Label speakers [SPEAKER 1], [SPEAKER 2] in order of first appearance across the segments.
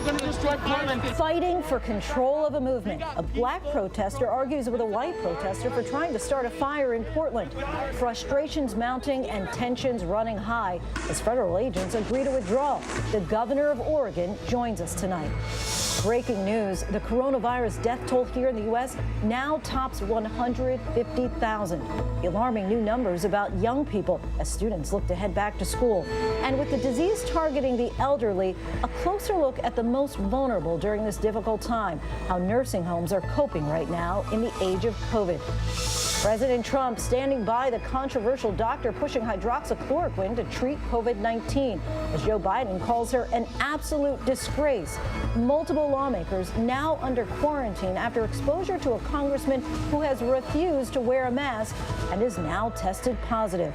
[SPEAKER 1] going to destroy Portland.
[SPEAKER 2] Fighting for control of a movement. A black protester argues with a white protester for trying to start a fire in Portland. Frustrations mounting and tensions running high as federal agents agree to withdraw. The governor of Oregon joins us tonight. Breaking news, the coronavirus death toll here in the U.S. now tops 150,000. The alarming new numbers about young people as students look to head back to school. And with the disease targeting the elderly, a closer look at the most vulnerable during this difficult time, how nursing homes are coping right now in the age of COVID. President Trump standing by the controversial doctor pushing hydroxychloroquine to treat COVID-19, as Joe Biden calls her an absolute disgrace. Multiple lawmakers now under quarantine after exposure to a congressman who has refused to wear a mask and is now tested positive.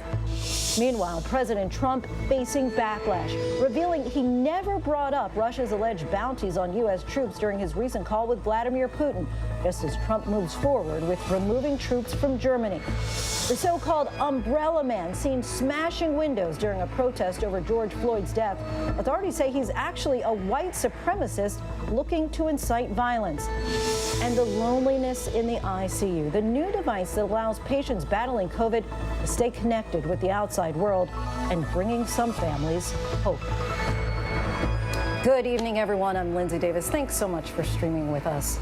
[SPEAKER 2] Meanwhile, President Trump facing backlash, revealing he never brought up Russia's alleged bounties on U.S. troops during his recent call with Vladimir Putin, just as Trump moves forward with removing troops from Germany. The so-called umbrella man seen smashing windows during a protest over George Floyd's death. Authorities say he's actually a white supremacist looking to incite violence. And the loneliness in the ICU, the new device that allows patients battling COVID to stay connected with the outside world and bringing some families hope. Good evening, everyone. I'm Lindsay Davis. Thanks so much for streaming with us.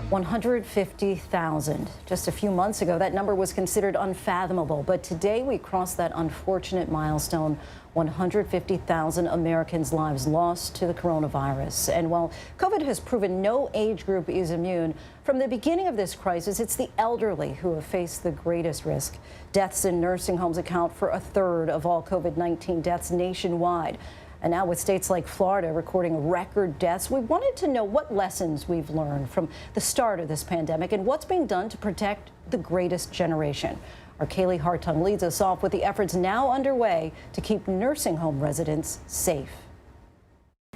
[SPEAKER 2] 150,000. Just a few months ago, that number was considered unfathomable. But today we crossed that unfortunate milestone, 150,000 Americans' lives lost to the coronavirus. And while COVID has proven no age group is immune, from the beginning of this crisis, it's the elderly who have faced the greatest risk. Deaths in nursing homes account for a third of all COVID-19 deaths nationwide. And now with states like Florida recording record deaths, we wanted to know what lessons we've learned from the start of this pandemic and what's being done to protect the greatest generation. Our Kaylee Hartung leads us off with the efforts now underway to keep nursing home residents safe.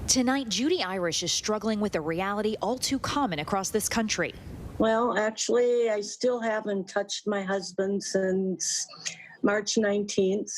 [SPEAKER 3] Tonight, Judy Irish is struggling with a reality all too common across this country.
[SPEAKER 4] Well, actually, I still haven't touched my husband since March 19th.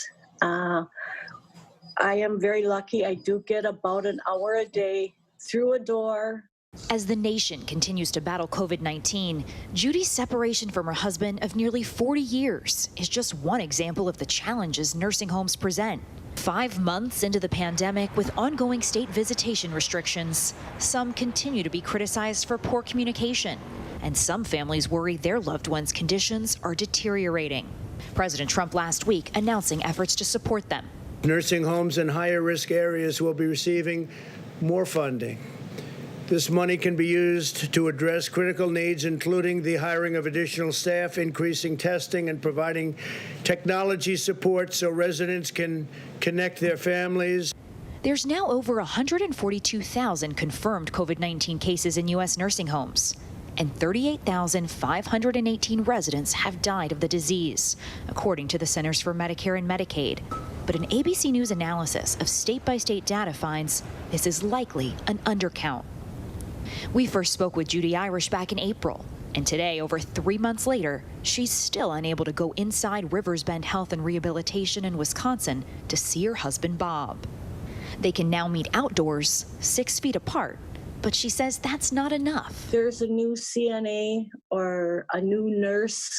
[SPEAKER 4] I am very lucky. I do get about an hour a day through a door.
[SPEAKER 3] As the nation continues to battle COVID-19, Judy's separation from her husband of nearly 40 years is just one example of the challenges nursing homes present. 5 months into the pandemic with ongoing state visitation restrictions, some continue to be criticized for poor communication, and some families worry their loved ones' conditions are deteriorating. President Trump last week announcing efforts to support them.
[SPEAKER 5] Nursing homes in higher risk areas will be receiving more funding. This money can be used to address critical needs, including the hiring of additional staff, increasing testing, and providing technology support so residents can connect their families.
[SPEAKER 3] There's now over 142,000 confirmed COVID-19 cases in U.S. nursing homes, and 38,518 residents have died of the disease, according to the Centers for Medicare and Medicaid. But an ABC News analysis of state-by-state data finds this is likely an undercount. We first spoke with Judy Irish back in April, and today, over 3 months later, she's still unable to go inside Rivers Bend Health and Rehabilitation in Wisconsin to see her husband, Bob. They can now meet outdoors, 6 feet apart, but she says that's not enough.
[SPEAKER 4] There's a new CNA or a new nurse.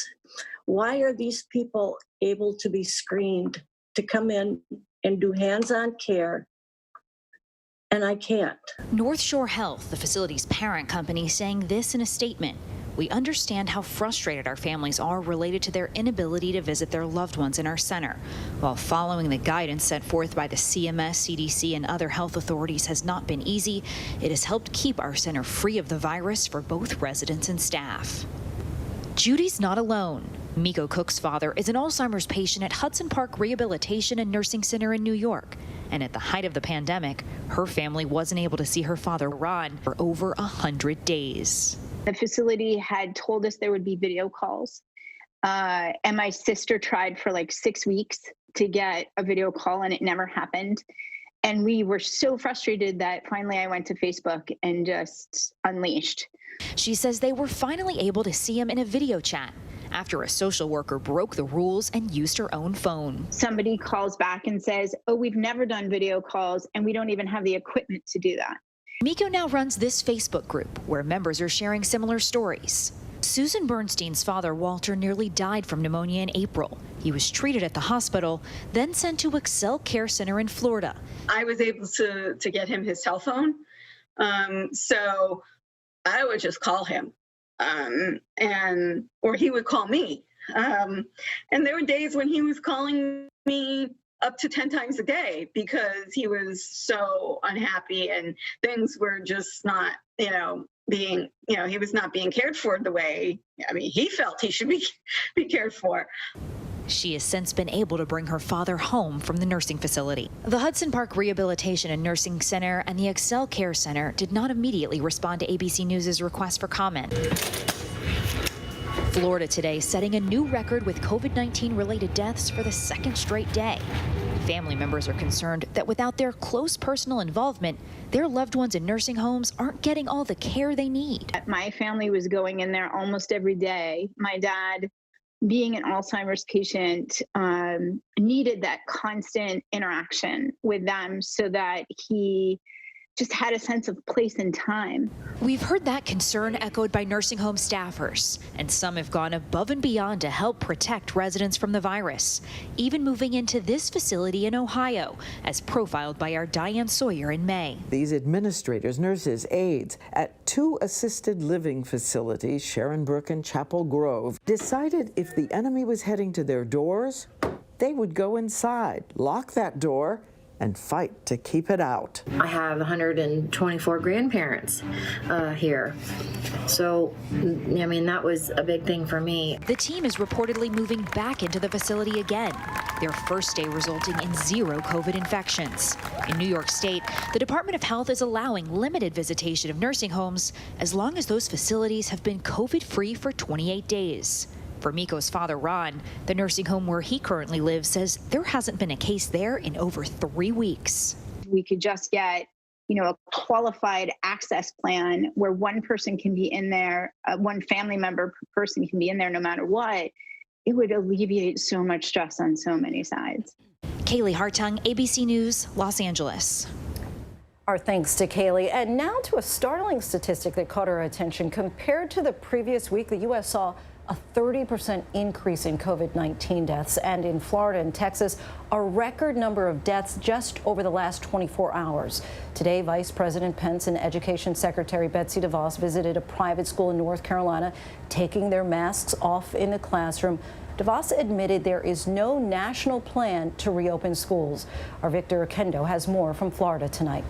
[SPEAKER 4] Why are these people able to be screened to come in and do hands-on care, and I can't?
[SPEAKER 3] North Shore Health, the facility's parent company, saying this in a statement. We understand how frustrated our families are related to their inability to visit their loved ones in our center. While following the guidance set forth by the CMS, CDC, and other health authorities has not been easy, it has helped keep our center free of the virus for both residents and staff. Judy's not alone. Miko Cook's father is an Alzheimer's patient at Hudson Park Rehabilitation and Nursing Center in New York. And at the height of the pandemic, her family wasn't able to see her father, Ron, for over 100 days.
[SPEAKER 6] The facility had told us there would be video calls. And my sister tried for like 6 weeks to get a video call, and it never happened. And we were so frustrated that finally I went to Facebook and just unleashed.
[SPEAKER 3] She says they were finally able to see him in a video chat after a social worker broke the rules and used her own phone.
[SPEAKER 6] Somebody calls back and says, oh, we've never done video calls and we don't even have the equipment to do that.
[SPEAKER 3] Miko now runs this Facebook group where members are sharing similar stories. Susan Bernstein's father, Walter, nearly died from pneumonia in April. He was treated at the hospital, then sent to Excel Care Center in Florida.
[SPEAKER 1] I was able to get him his cell phone. So I would just call him, or he would call me. And there were days when he was calling me up to 10 times a day because he was so unhappy and things were just not, he was not being cared for the way, he felt he should be cared for.
[SPEAKER 3] She has since been able to bring her father home from the nursing facility. The Hudson Park Rehabilitation and Nursing Center and the Excel Care Center did not immediately respond to ABC News' request for comment. Florida today setting a new record with COVID-19 related deaths for the second straight day. Family members are concerned that without their close personal involvement, their loved ones in nursing homes aren't getting all the care they need.
[SPEAKER 6] My family was going in there almost every day. My dad, being an Alzheimer's patient, needed that constant interaction with them so that he just had a sense of place and time.
[SPEAKER 3] We've heard that concern echoed by nursing home staffers, and some have gone above and beyond to help protect residents from the virus, even moving into this facility in Ohio, as profiled by our Diane Sawyer in May.
[SPEAKER 7] These administrators, nurses, aides at two assisted living facilities, Sharon Brook and Chapel Grove, decided if the enemy was heading to their doors, they would go inside, lock that door, and fight to keep it out.
[SPEAKER 8] I have 124 grandparents here. So, that was a big thing for me.
[SPEAKER 3] The team is reportedly moving back into the facility again, their first day resulting in 0 COVID infections. In New York State, the Department of Health is allowing limited visitation of nursing homes as long as those facilities have been COVID-free for 28 days. For Miko's father, Ron, the nursing home where he currently lives says there hasn't been a case there in over 3 weeks.
[SPEAKER 6] We could just get, a qualified access plan where one person can be in there, one family member per person can be in there no matter what. It would alleviate so much stress on so many sides.
[SPEAKER 3] Kaylee Hartung, ABC News, Los Angeles.
[SPEAKER 2] Our thanks to Kaylee. And now to a startling statistic that caught our attention. Compared to the previous week, the U.S. saw a 30% increase in COVID-19 deaths, and in Florida and Texas, a record number of deaths just over the last 24 hours. Today, Vice President Pence and Education Secretary Betsy DeVos visited a private school in North Carolina, taking their masks off in the classroom. DeVos admitted there is no national plan to reopen schools. Our Victor Oquendo has more from Florida tonight.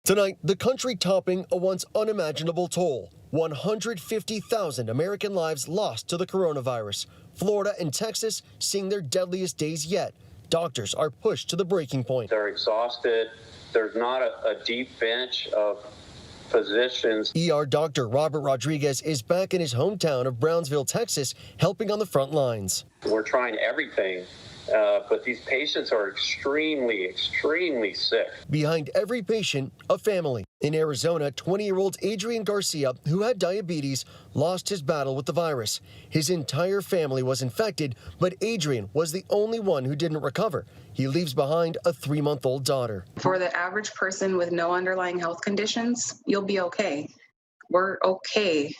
[SPEAKER 9] Tonight, the country topping a once unimaginable toll. 150,000 American lives lost to the coronavirus. Florida and Texas seeing their deadliest days yet. Doctors are pushed to the breaking point.
[SPEAKER 10] They're exhausted. There's not a deep bench of physicians.
[SPEAKER 9] ER Dr. Robert Rodriguez is back in his hometown of Brownsville, Texas, helping on the front lines.
[SPEAKER 10] We're trying everything. But these patients are extremely, extremely sick.
[SPEAKER 9] Behind every patient, a family. In Arizona, 20-year-old Adrian Garcia, who had diabetes, lost his battle with the virus. His entire family was infected, but Adrian was the only one who didn't recover. He leaves behind a 3-month-old daughter.
[SPEAKER 11] For the average person with no underlying health conditions, you'll be okay. We're okay.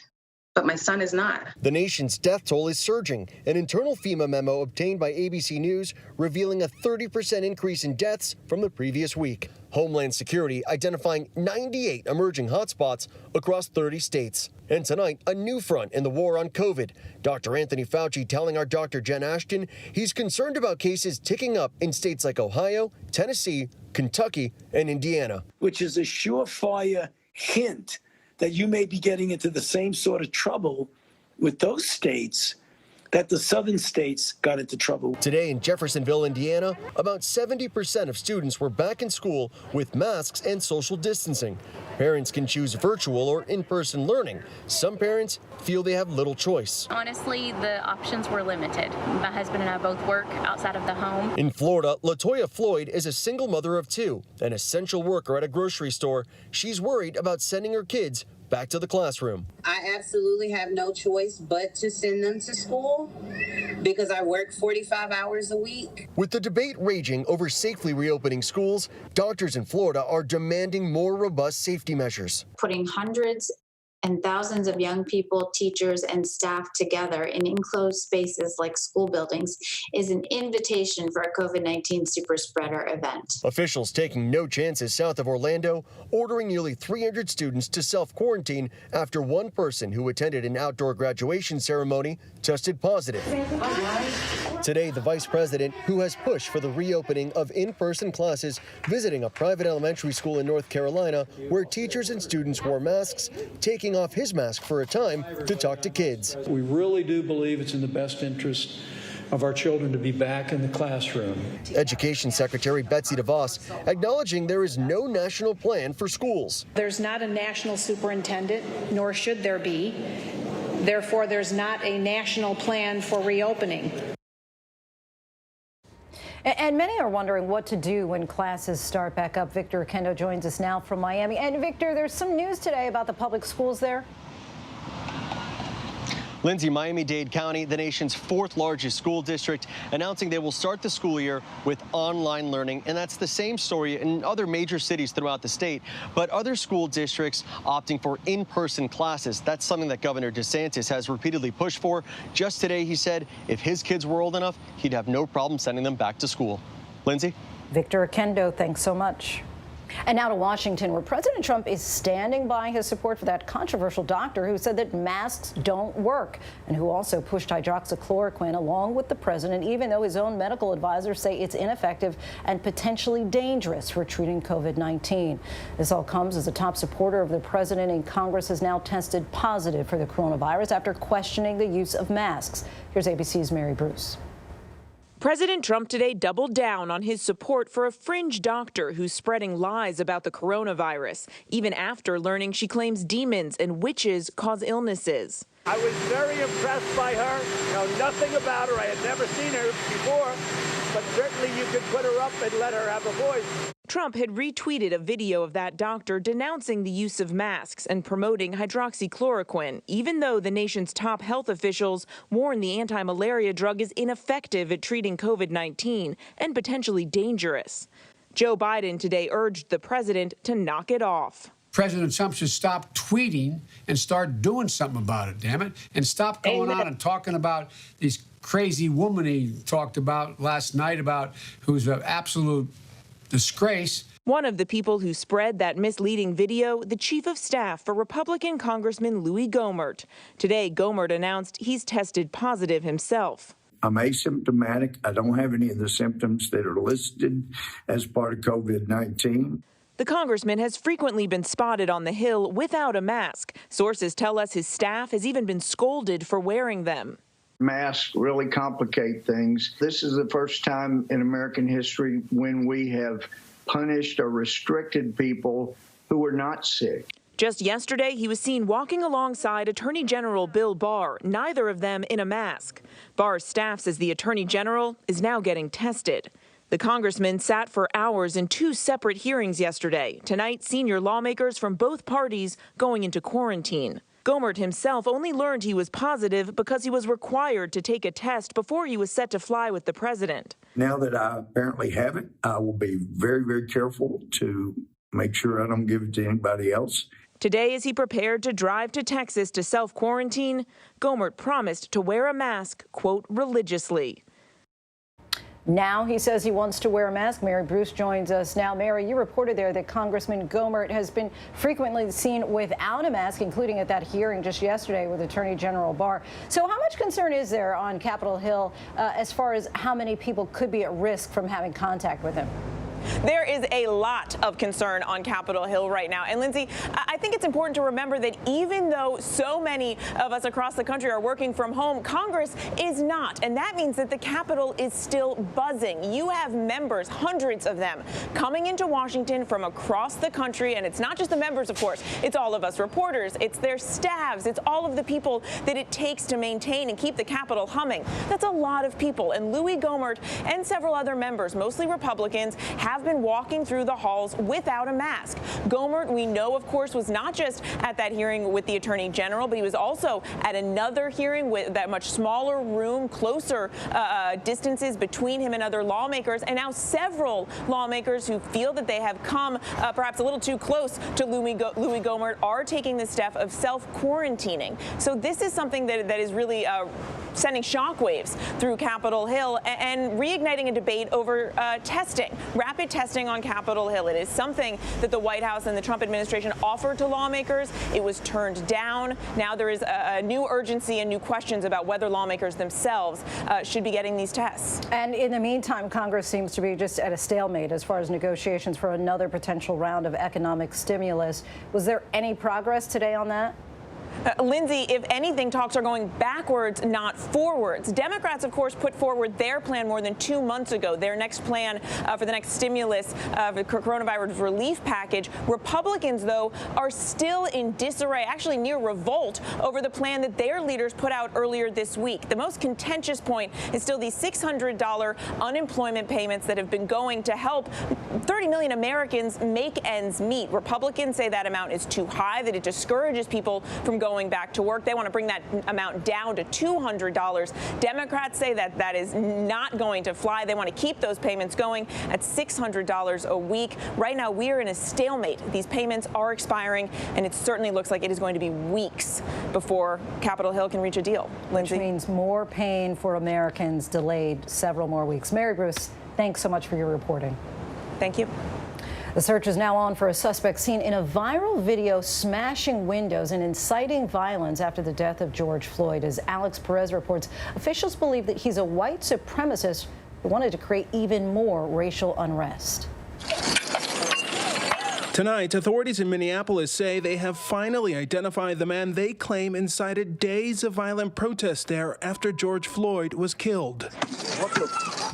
[SPEAKER 11] But my son is not.
[SPEAKER 9] The nation's death toll is surging. An internal FEMA memo obtained by ABC News revealing a 30% increase in deaths from the previous week. Homeland Security identifying 98 emerging hotspots across 30 states. And tonight, a new front in the war on COVID. Dr. Anthony Fauci telling our Dr. Jen Ashton he's concerned about cases ticking up in states like Ohio, Tennessee, Kentucky, and Indiana.
[SPEAKER 12] Which is a surefire hint that you may be getting into the same sort of trouble with those states that the southern states got into trouble.
[SPEAKER 9] Today in Jeffersonville, Indiana, about 70% of students were back in school with masks and social distancing. Parents can choose virtual or in-person learning. Some parents feel they have little choice.
[SPEAKER 13] Honestly, the options were limited. My husband and I both work outside of the home.
[SPEAKER 9] In Florida, LaToya Floyd is a single mother of 2, an essential worker at a grocery store. She's worried about sending her kids back to the classroom.
[SPEAKER 14] I absolutely have no choice but to send them to school because I work 45 hours a week.
[SPEAKER 9] With the debate raging over safely reopening schools, doctors in Florida are demanding more robust safety measures.
[SPEAKER 15] Putting hundreds and thousands of young people, teachers, and staff together in enclosed spaces like school buildings is an invitation for a COVID-19 super spreader event.
[SPEAKER 9] Officials taking no chances south of Orlando, ordering nearly 300 students to self-quarantine after one person who attended an outdoor graduation ceremony tested positive. Today, the vice president, who has pushed for the reopening of in-person classes, visiting a private elementary school in North Carolina where teachers and students wore masks, taking off his mask for a time to talk to kids.
[SPEAKER 16] We really do believe it's in the best interest of our children to be back in the classroom.
[SPEAKER 9] Education Secretary Betsy DeVos acknowledging there is no national plan for schools.
[SPEAKER 17] There's not a national superintendent, nor should there be. Therefore, there's not a national plan for reopening.
[SPEAKER 2] And many are wondering what to do when classes start back up. Victor Kendo joins us now from Miami. And Victor, there's some news today about the public schools there.
[SPEAKER 18] Lindsay, Miami-Dade County, the nation's fourth largest school district, announcing they will start the school year with online learning. And that's the same story in other major cities throughout the state. But other school districts opting for in-person classes. That's something that Governor DeSantis has repeatedly pushed for. Just today, he said if his kids were old enough, he'd have no problem sending them back to school. Lindsay?
[SPEAKER 2] Victor Kendo, thanks so much. And now to Washington, where President Trump is standing by his support for that controversial doctor who said that masks don't work and who also pushed hydroxychloroquine along with the president, even though his own medical advisors say it's ineffective and potentially dangerous for treating COVID-19. This all comes as a top supporter of the president in Congress has now tested positive for the coronavirus after questioning the use of masks. Here's ABC's Mary Bruce.
[SPEAKER 19] President Trump today doubled down on his support for a fringe doctor who's spreading lies about the coronavirus, even after learning she claims demons and witches cause illnesses.
[SPEAKER 20] I was very impressed by her. Know nothing about her. I had never seen her before, but certainly you could put her up and let her have a voice.
[SPEAKER 19] Trump had retweeted a video of that doctor denouncing the use of masks and promoting hydroxychloroquine, even though the nation's top health officials warn the anti-malaria drug is ineffective at treating COVID-19 and potentially dangerous. Joe Biden today urged the president to knock it off.
[SPEAKER 21] President Trump should stop tweeting and start doing something about it, damn it, and stop going on and talking about these crazy woman he talked about last night about who's an absolute disgrace.
[SPEAKER 19] One of the people who spread that misleading video, the chief of staff for Republican Congressman Louis Gohmert. Today, Gohmert announced he's tested positive himself.
[SPEAKER 22] I'm asymptomatic. I don't have any of the symptoms that are listed as part of COVID-19.
[SPEAKER 19] The congressman has frequently been spotted on the Hill without a mask. Sources tell us his staff has even been scolded for wearing them.
[SPEAKER 22] Masks really complicate things. This is the first time in American history when we have punished or restricted people who are not sick.
[SPEAKER 19] Just yesterday, he was seen walking alongside Attorney General Bill Barr, neither of them in a mask. Barr's staff says the Attorney General is now getting tested. The congressman sat for hours in two separate hearings yesterday. Tonight, senior lawmakers from both parties going into quarantine. Gohmert himself only learned he was positive because he was required to take a test before he was set to fly with the president.
[SPEAKER 22] Now that I apparently have it, I will be very, very careful to make sure I don't give it to anybody else.
[SPEAKER 19] Today, as he prepared to drive to Texas to self-quarantine, Gohmert promised to wear a mask, quote, religiously.
[SPEAKER 2] Now he says he wants to wear a mask. Mary Bruce joins us now. Mary, you reported there that Congressman Gohmert has been frequently seen without a mask, including at that hearing just yesterday with Attorney General Barr. So how much concern is there on Capitol Hill as far as how many people could be at risk from having contact with him?
[SPEAKER 23] There is a lot of concern on Capitol Hill right now. And Lindsay, I think it's important to remember that even though so many of us across the country are working from home, Congress is not. And that means that the Capitol is still buzzing. You have members, hundreds of them, coming into Washington from across the country. And it's not just the members, of course. It's all of us reporters. It's their staffs. It's all of the people that it takes to maintain and keep the Capitol humming. That's a lot of people. And Louis Gohmert and several other members, mostly Republicans, have have been walking through the halls without a mask. Gohmert, we know, of course, was not just at that hearing with the Attorney General, but he was also at another hearing with that much smaller room, closer distances between him and other lawmakers. And now several lawmakers who feel that they have come perhaps a little too close to Louis Gohmert are taking the step of self-quarantining. So this is something that is really sending shockwaves through Capitol Hill and reigniting a debate over testing, rapid testing on Capitol Hill. It is something that the White House and the Trump administration offered to lawmakers. It was turned down. Now there is a new urgency and new questions about whether lawmakers themselves should be getting these tests.
[SPEAKER 2] And in the meantime, Congress seems to be just at a stalemate as far as negotiations for another potential round of economic stimulus. Was there any progress today on that?
[SPEAKER 23] Lindsay, if anything, talks are going backwards, not forwards. Democrats, of course, put forward their plan more than 2 months ago, their next plan for the next stimulus, the coronavirus relief package. Republicans, though, are still in disarray, actually near revolt, over the plan that their leaders put out earlier this week. The most contentious point is still these $600 unemployment payments that have been going to help 30 million Americans make ends meet. Republicans say that amount is too high, that it discourages people from going back to work. They want to bring that amount down to $200. Democrats say that that is not going to fly. They want to keep those payments going at $600 a week. Right now, we are in a stalemate. These payments are expiring, and it certainly looks like it is going to be weeks before Capitol Hill can reach a deal. Lindsay?
[SPEAKER 2] Which means more pain for Americans, delayed several more weeks. Mary Bruce, thanks so much for your reporting.
[SPEAKER 23] Thank you.
[SPEAKER 2] The search is now on for a suspect seen in a viral video smashing windows and inciting violence after the death of George Floyd. As Alex Perez reports, officials believe that he's a white supremacist who wanted to create even more racial unrest.
[SPEAKER 1] Tonight, authorities in Minneapolis say they have finally identified the man they claim incited days of violent protest there after George Floyd was killed.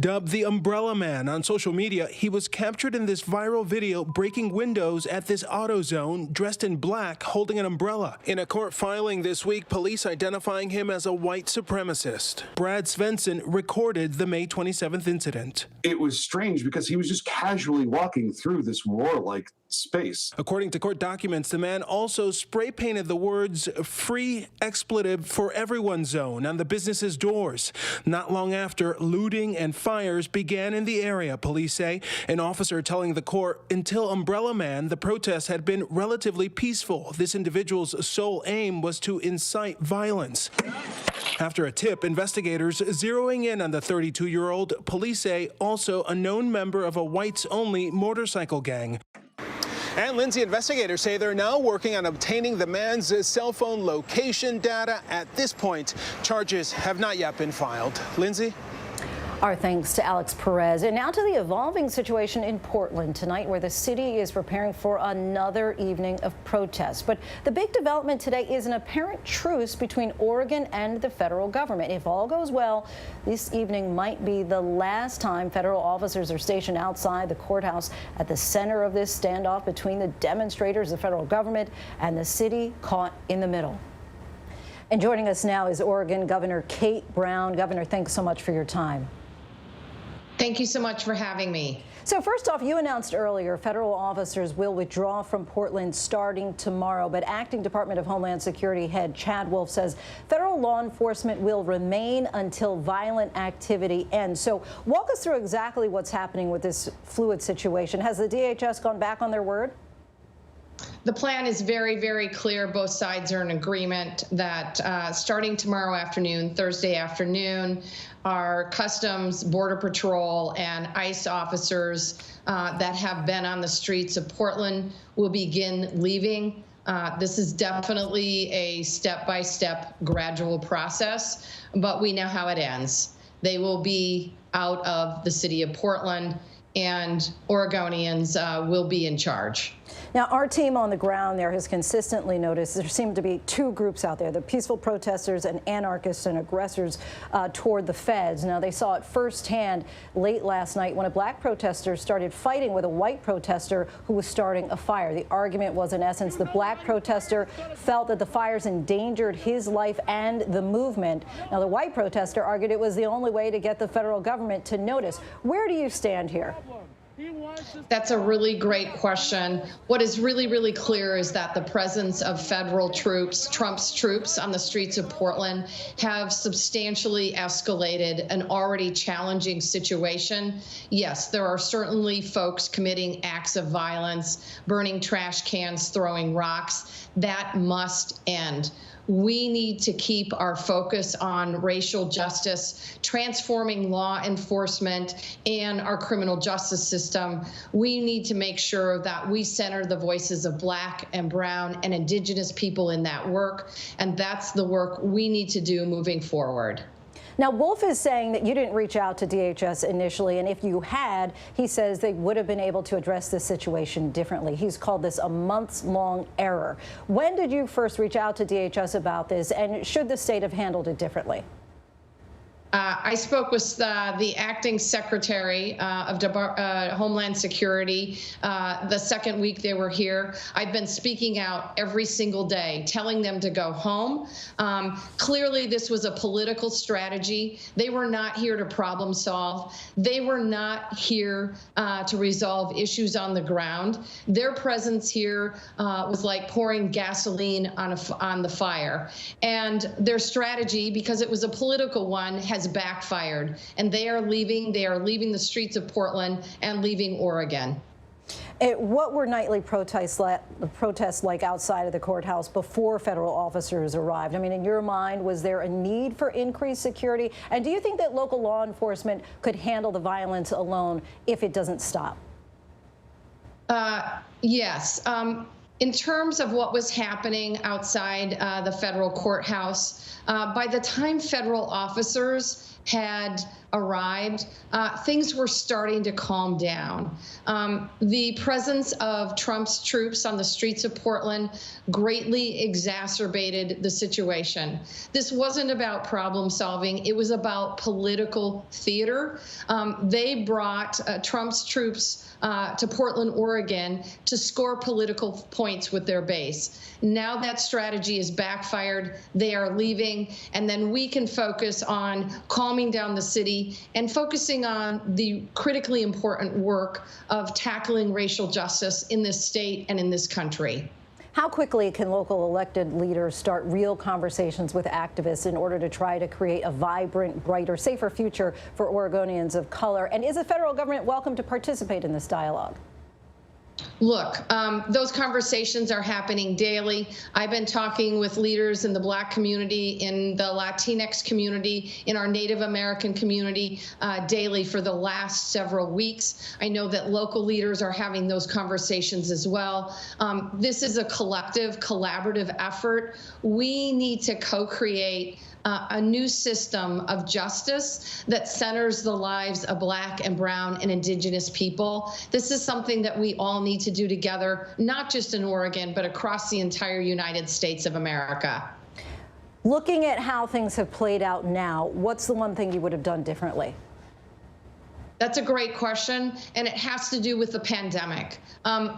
[SPEAKER 1] Dubbed the Umbrella Man on social media, he was captured in this viral video breaking windows at this AutoZone, dressed in black, holding an umbrella. In a court filing this week, police identifying him as a white supremacist. Brad Svensson recorded the May 27th incident.
[SPEAKER 4] It was strange because he was just casually walking through this warlike space.
[SPEAKER 1] According to court documents, the man also spray painted the words "free expletive for everyone zone" on the business's doors. Not long after, looting and fires began in the area, police say. An officer telling the court, until Umbrella Man, the protests had been relatively peaceful. This individual's sole aim was to incite violence. After a tip, investigators zeroing in on the 32-year-old, police say also a known member of a whites-only motorcycle gang. And Lindsay, investigators say they're now working on obtaining the man's cell phone location data. At this point, charges have not yet been filed. Lindsay?
[SPEAKER 2] Our thanks to Alex Perez. And now to the evolving situation in Portland tonight, where the city is preparing for another evening of protests. But the big development today is an apparent truce between Oregon and the federal government. If all goes well, this evening might be the last time federal officers are stationed outside the courthouse at the center of this standoff between the demonstrators, the federal government, and the city caught in the middle. And joining us now is Oregon Governor Kate Brown. Governor, thanks so much for your time.
[SPEAKER 5] Thank you so much for having me.
[SPEAKER 2] So first off, you announced earlier federal officers will withdraw from Portland starting tomorrow, but Acting Department of Homeland Security head Chad Wolf says federal law enforcement will remain until violent activity ends. So walk us through exactly what's happening with this fluid situation. Has the DHS gone back on their word?
[SPEAKER 5] The plan is very, very clear. Both sides are in agreement that starting tomorrow afternoon, Thursday afternoon, our Customs, Border Patrol, and ICE officers that have been on the streets of Portland will begin leaving. This is definitely a step-by-step gradual process, but we know how it ends. They will be out of the city of Portland, and Oregonians will be in charge.
[SPEAKER 2] Now, our team on the ground there has consistently noticed there seem to be two groups out there, the peaceful protesters and anarchists and aggressors toward the feds. Now, they saw it firsthand late last night when a black protester started fighting with a white protester who was starting a fire. The argument was, in essence, the black protester felt that the fires endangered his life and the movement. Now, the white protester argued it was the only way to get the federal government to notice. Where do you stand here?
[SPEAKER 5] That's a really great question. What is really, really clear is that the presence of federal troops, Trump's troops on the streets of Portland, have substantially escalated an already challenging situation. Yes, there are certainly folks committing acts of violence, burning trash cans, throwing rocks. That must end. We need to keep our focus on racial justice, transforming law enforcement and our criminal justice system. We need to make sure that we center the voices of Black and Brown and Indigenous people in that work, and that's the work we need to do moving forward.
[SPEAKER 2] Now, Wolf is saying that you didn't reach out to DHS initially, and if you had, he says they would have been able to address this situation differently. He's called this a months-long error. When did you first reach out to DHS about this, and should the state have handled it differently?
[SPEAKER 5] I spoke with the acting secretary of Homeland Security the second week they were here. I've been speaking out every single day, telling them to go home. Clearly, this was a political strategy. They were not here to problem solve. They were not here to resolve issues on the ground. Their presence here was like pouring gasoline on the fire. And their strategy, because it was a political one, has backfired, and they are leaving the streets of Portland and leaving Oregon.
[SPEAKER 2] What were nightly protests like outside of the courthouse before federal officers arrived? I mean, in your mind, was there a need for increased security? And do you think that local law enforcement could handle the violence alone if it doesn't stop?
[SPEAKER 5] Yes. In terms of what was happening outside the federal courthouse, by the time federal officers had arrived, things were starting to calm down. The presence of Trump's troops on the streets of Portland greatly exacerbated the situation. This wasn't about problem solving. It was about political theater. They brought Trump's troops to Portland, Oregon to score political points with their base. Now that strategy is backfired. They are leaving, and then we can focus on calming down the city and focusing on the critically important work of tackling racial justice in this state and in this country.
[SPEAKER 2] How quickly can local elected leaders start real conversations with activists in order to try to create a vibrant, brighter, safer future for Oregonians of color? And is the federal government welcome to participate in this dialogue?
[SPEAKER 5] Look, those conversations are happening daily. I've been talking with leaders in the Black community, in the Latinx community, in our Native American community daily for the last several weeks. I know that local leaders are having those conversations as well. This is a collective, collaborative effort. We need to co-create a new system of justice that centers the lives of Black and Brown and Indigenous people. This is something that we all need to do together, not just in Oregon, but across the entire United States of America.
[SPEAKER 2] Looking at how things have played out now, what's the one thing you would have done differently?
[SPEAKER 5] That's a great question, and it has to do with the pandemic.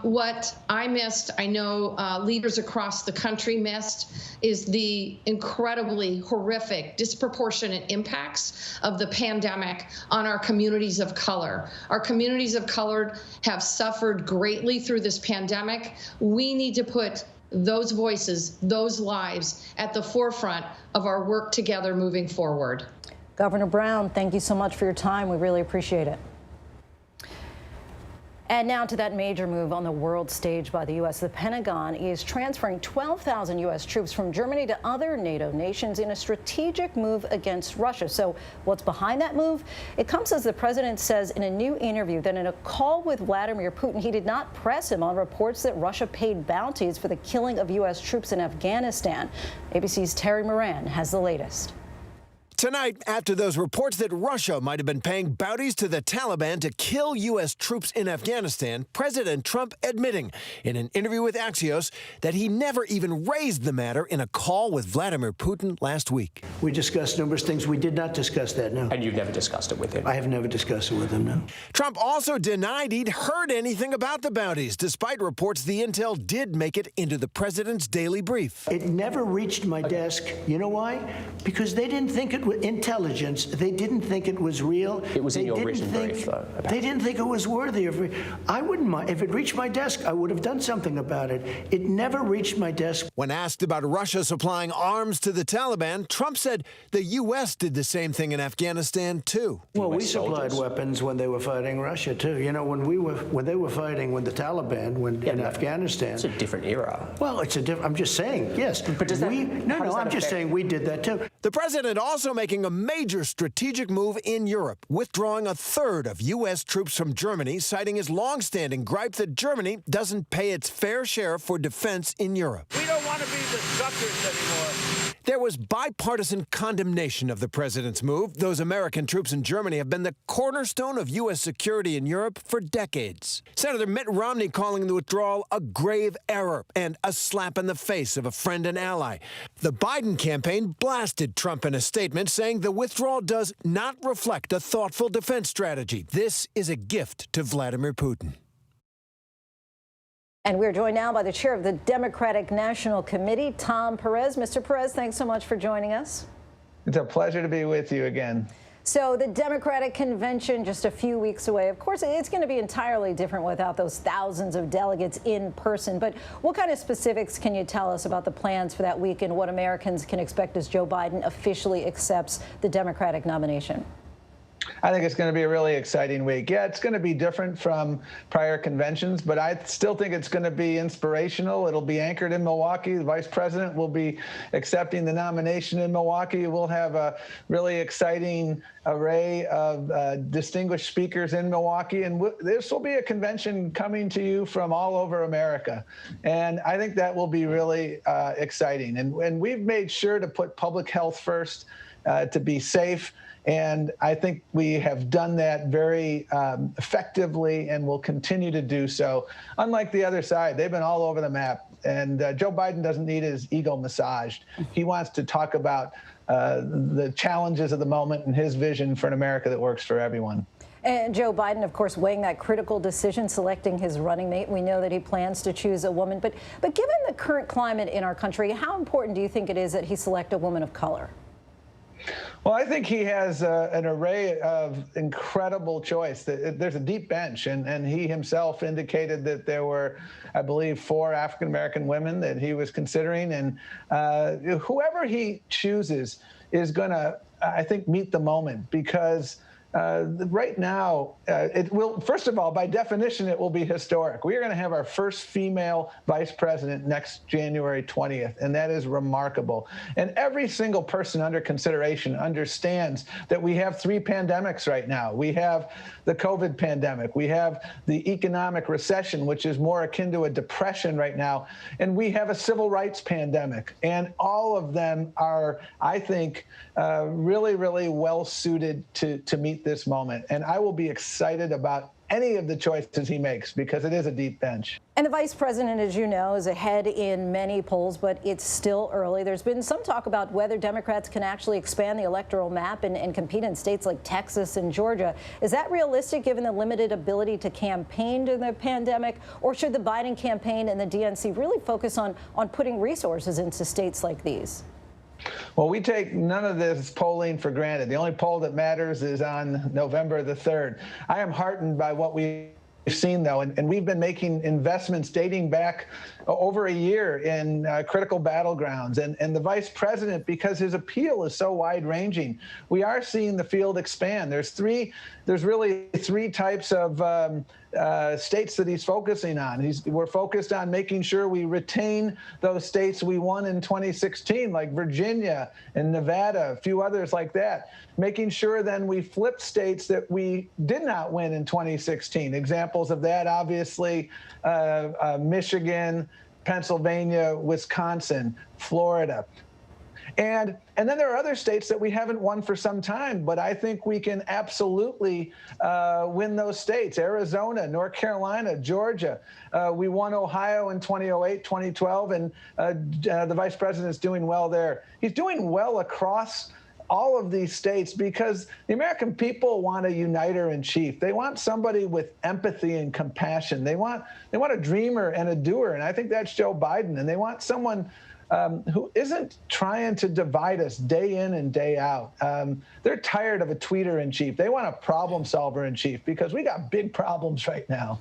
[SPEAKER 5] What I missed, I know leaders across the country missed, is the incredibly horrific, disproportionate impacts of the pandemic on our communities of color. Our communities of color have suffered greatly through this pandemic. We need to put those voices, those lives at the forefront of our work together moving forward.
[SPEAKER 2] Governor Brown, thank you so much for your time. We really appreciate it. And now to that major move on the world stage by the U.S. The Pentagon is transferring 12,000 U.S. troops from Germany to other NATO nations in a strategic move against Russia. So what's behind that move? It comes as the president says in a new interview that in a call with Vladimir Putin, he did not press him on reports that Russia paid bounties for the killing of U.S. troops in Afghanistan. ABC's Terry Moran has the latest.
[SPEAKER 6] Tonight, after those reports that Russia might have been paying bounties to the Taliban to kill U.S. troops in Afghanistan, President Trump admitting in an interview with Axios that he never even raised the matter in a call with Vladimir Putin last week.
[SPEAKER 7] We discussed numerous things. We did not discuss that, no.
[SPEAKER 8] And you've never discussed it with him?
[SPEAKER 7] I have never discussed it with him, no.
[SPEAKER 6] Trump also denied he'd heard anything about the bounties, despite reports the intel did make it into the president's daily brief.
[SPEAKER 7] It never reached my desk. You know why? Because they didn't think it intelligence. They didn't think it was real.
[SPEAKER 3] It was in your written brief, though.
[SPEAKER 7] They didn't think it was worthy of. I wouldn't mind. If it reached my desk, I would have done something about it. It never reached my desk.
[SPEAKER 6] When asked about Russia supplying arms to the Taliban, Trump said the U.S. did the same thing in Afghanistan, too.
[SPEAKER 7] Well, we supplied weapons when they were fighting Russia, too. You know, when they were fighting with the Taliban in Afghanistan.
[SPEAKER 3] It's a different era.
[SPEAKER 7] Well, it's a different. I'm just saying, yes.
[SPEAKER 3] But does that,
[SPEAKER 7] I'm just saying we did that, too.
[SPEAKER 6] The president also making a major strategic move in Europe, withdrawing a third of U.S. troops from Germany, citing his long-standing gripe that Germany doesn't pay its fair share for defense in Europe.
[SPEAKER 20] We don't want to be the suckers anymore.
[SPEAKER 6] There was bipartisan condemnation of the president's move. Those American troops in Germany have been the cornerstone of U.S. security in Europe for decades. Senator Mitt Romney calling the withdrawal a grave error and a slap in the face of a friend and ally. The Biden campaign blasted Trump in a statement, saying the withdrawal does not reflect a thoughtful defense strategy. This is a gift to Vladimir Putin.
[SPEAKER 2] And we're joined now by the chair of the Democratic National Committee, Tom Perez. Mr. Perez, thanks so much for joining us.
[SPEAKER 8] It's a pleasure to be with you again.
[SPEAKER 2] So the Democratic Convention just a few weeks away. Of course, it's going to be entirely different without those thousands of delegates in person. But what kind of specifics can you tell us about the plans for that week and what Americans can expect as Joe Biden officially accepts the Democratic nomination?
[SPEAKER 8] I think it's going to be a really exciting week. Yeah, it's going to be different from prior conventions, but I still think it's going to be inspirational. It'll be anchored in Milwaukee. The vice president will be accepting the nomination in Milwaukee. We'll have a really exciting array of distinguished speakers in Milwaukee, and this will be a convention coming to you from all over America. And I think that will be really exciting. And we've made sure to put public health first, to be safe. And I think we have done that very effectively and will continue to do so. Unlike the other side, they've been all over the map. And Joe Biden doesn't need his ego massaged. He wants to talk about the challenges of the moment and his vision for an America that works for everyone.
[SPEAKER 2] And Joe Biden, of course, weighing that critical decision, selecting his running mate. We know that he plans to choose a woman. But given the current climate in our country, how important do you think it is that he select a woman of color?
[SPEAKER 8] Well, I think he has an array of incredible choice. There's a deep bench, and he himself indicated that there were, I believe, 4 African-American women that he was considering. And whoever he chooses is going to, I think, meet the moment, because right now, it will, first of all, by definition, it will be historic. We are going to have our first female vice president next January 20th, and that is remarkable. And every single person under consideration understands that we have 3 pandemics right now. We have the COVID pandemic. We have the economic recession, which is more akin to a depression right now. And we have a civil rights pandemic. And all of them are, I think, really, really well suited to meet this moment. And I will be excited about any of the choices he makes, because it is a deep bench.
[SPEAKER 2] And the vice president, as you know, is ahead in many polls, but it's still early. There's been some talk about whether Democrats can actually expand the electoral map and compete in states like Texas and Georgia. Is that realistic given the limited ability to campaign during the pandemic? Or should the Biden campaign and the DNC really focus on putting resources into states like these?
[SPEAKER 8] Well, we take none of this polling for granted. The only poll that matters is on November the 3rd. I am heartened by what we've seen, though, and we've been making investments dating back over a year in critical battlegrounds. And the vice president, because his appeal is so wide-ranging, we are seeing the field expand. There's really three types of states that he's focusing on. We're focused on making sure we retain those states we won in 2016, like Virginia and Nevada, a few others like that. Making sure then we flip states that we did not win in 2016. Examples of that, obviously, Michigan, Pennsylvania, Wisconsin, Florida. And then there are other states that we haven't won for some time, but I think we can absolutely win those states. Arizona, North Carolina, Georgia. We won Ohio in 2008, 2012, and the vice president is doing well there. He's doing well across all of these states because the American people want a uniter-in-chief. They want somebody with empathy and compassion. They want a dreamer and a doer, and I think that's Joe Biden. And they want someone who isn't trying to divide us day in and day out. They're tired of a tweeter-in-chief. They want a problem solver-in-chief because we got big problems right now.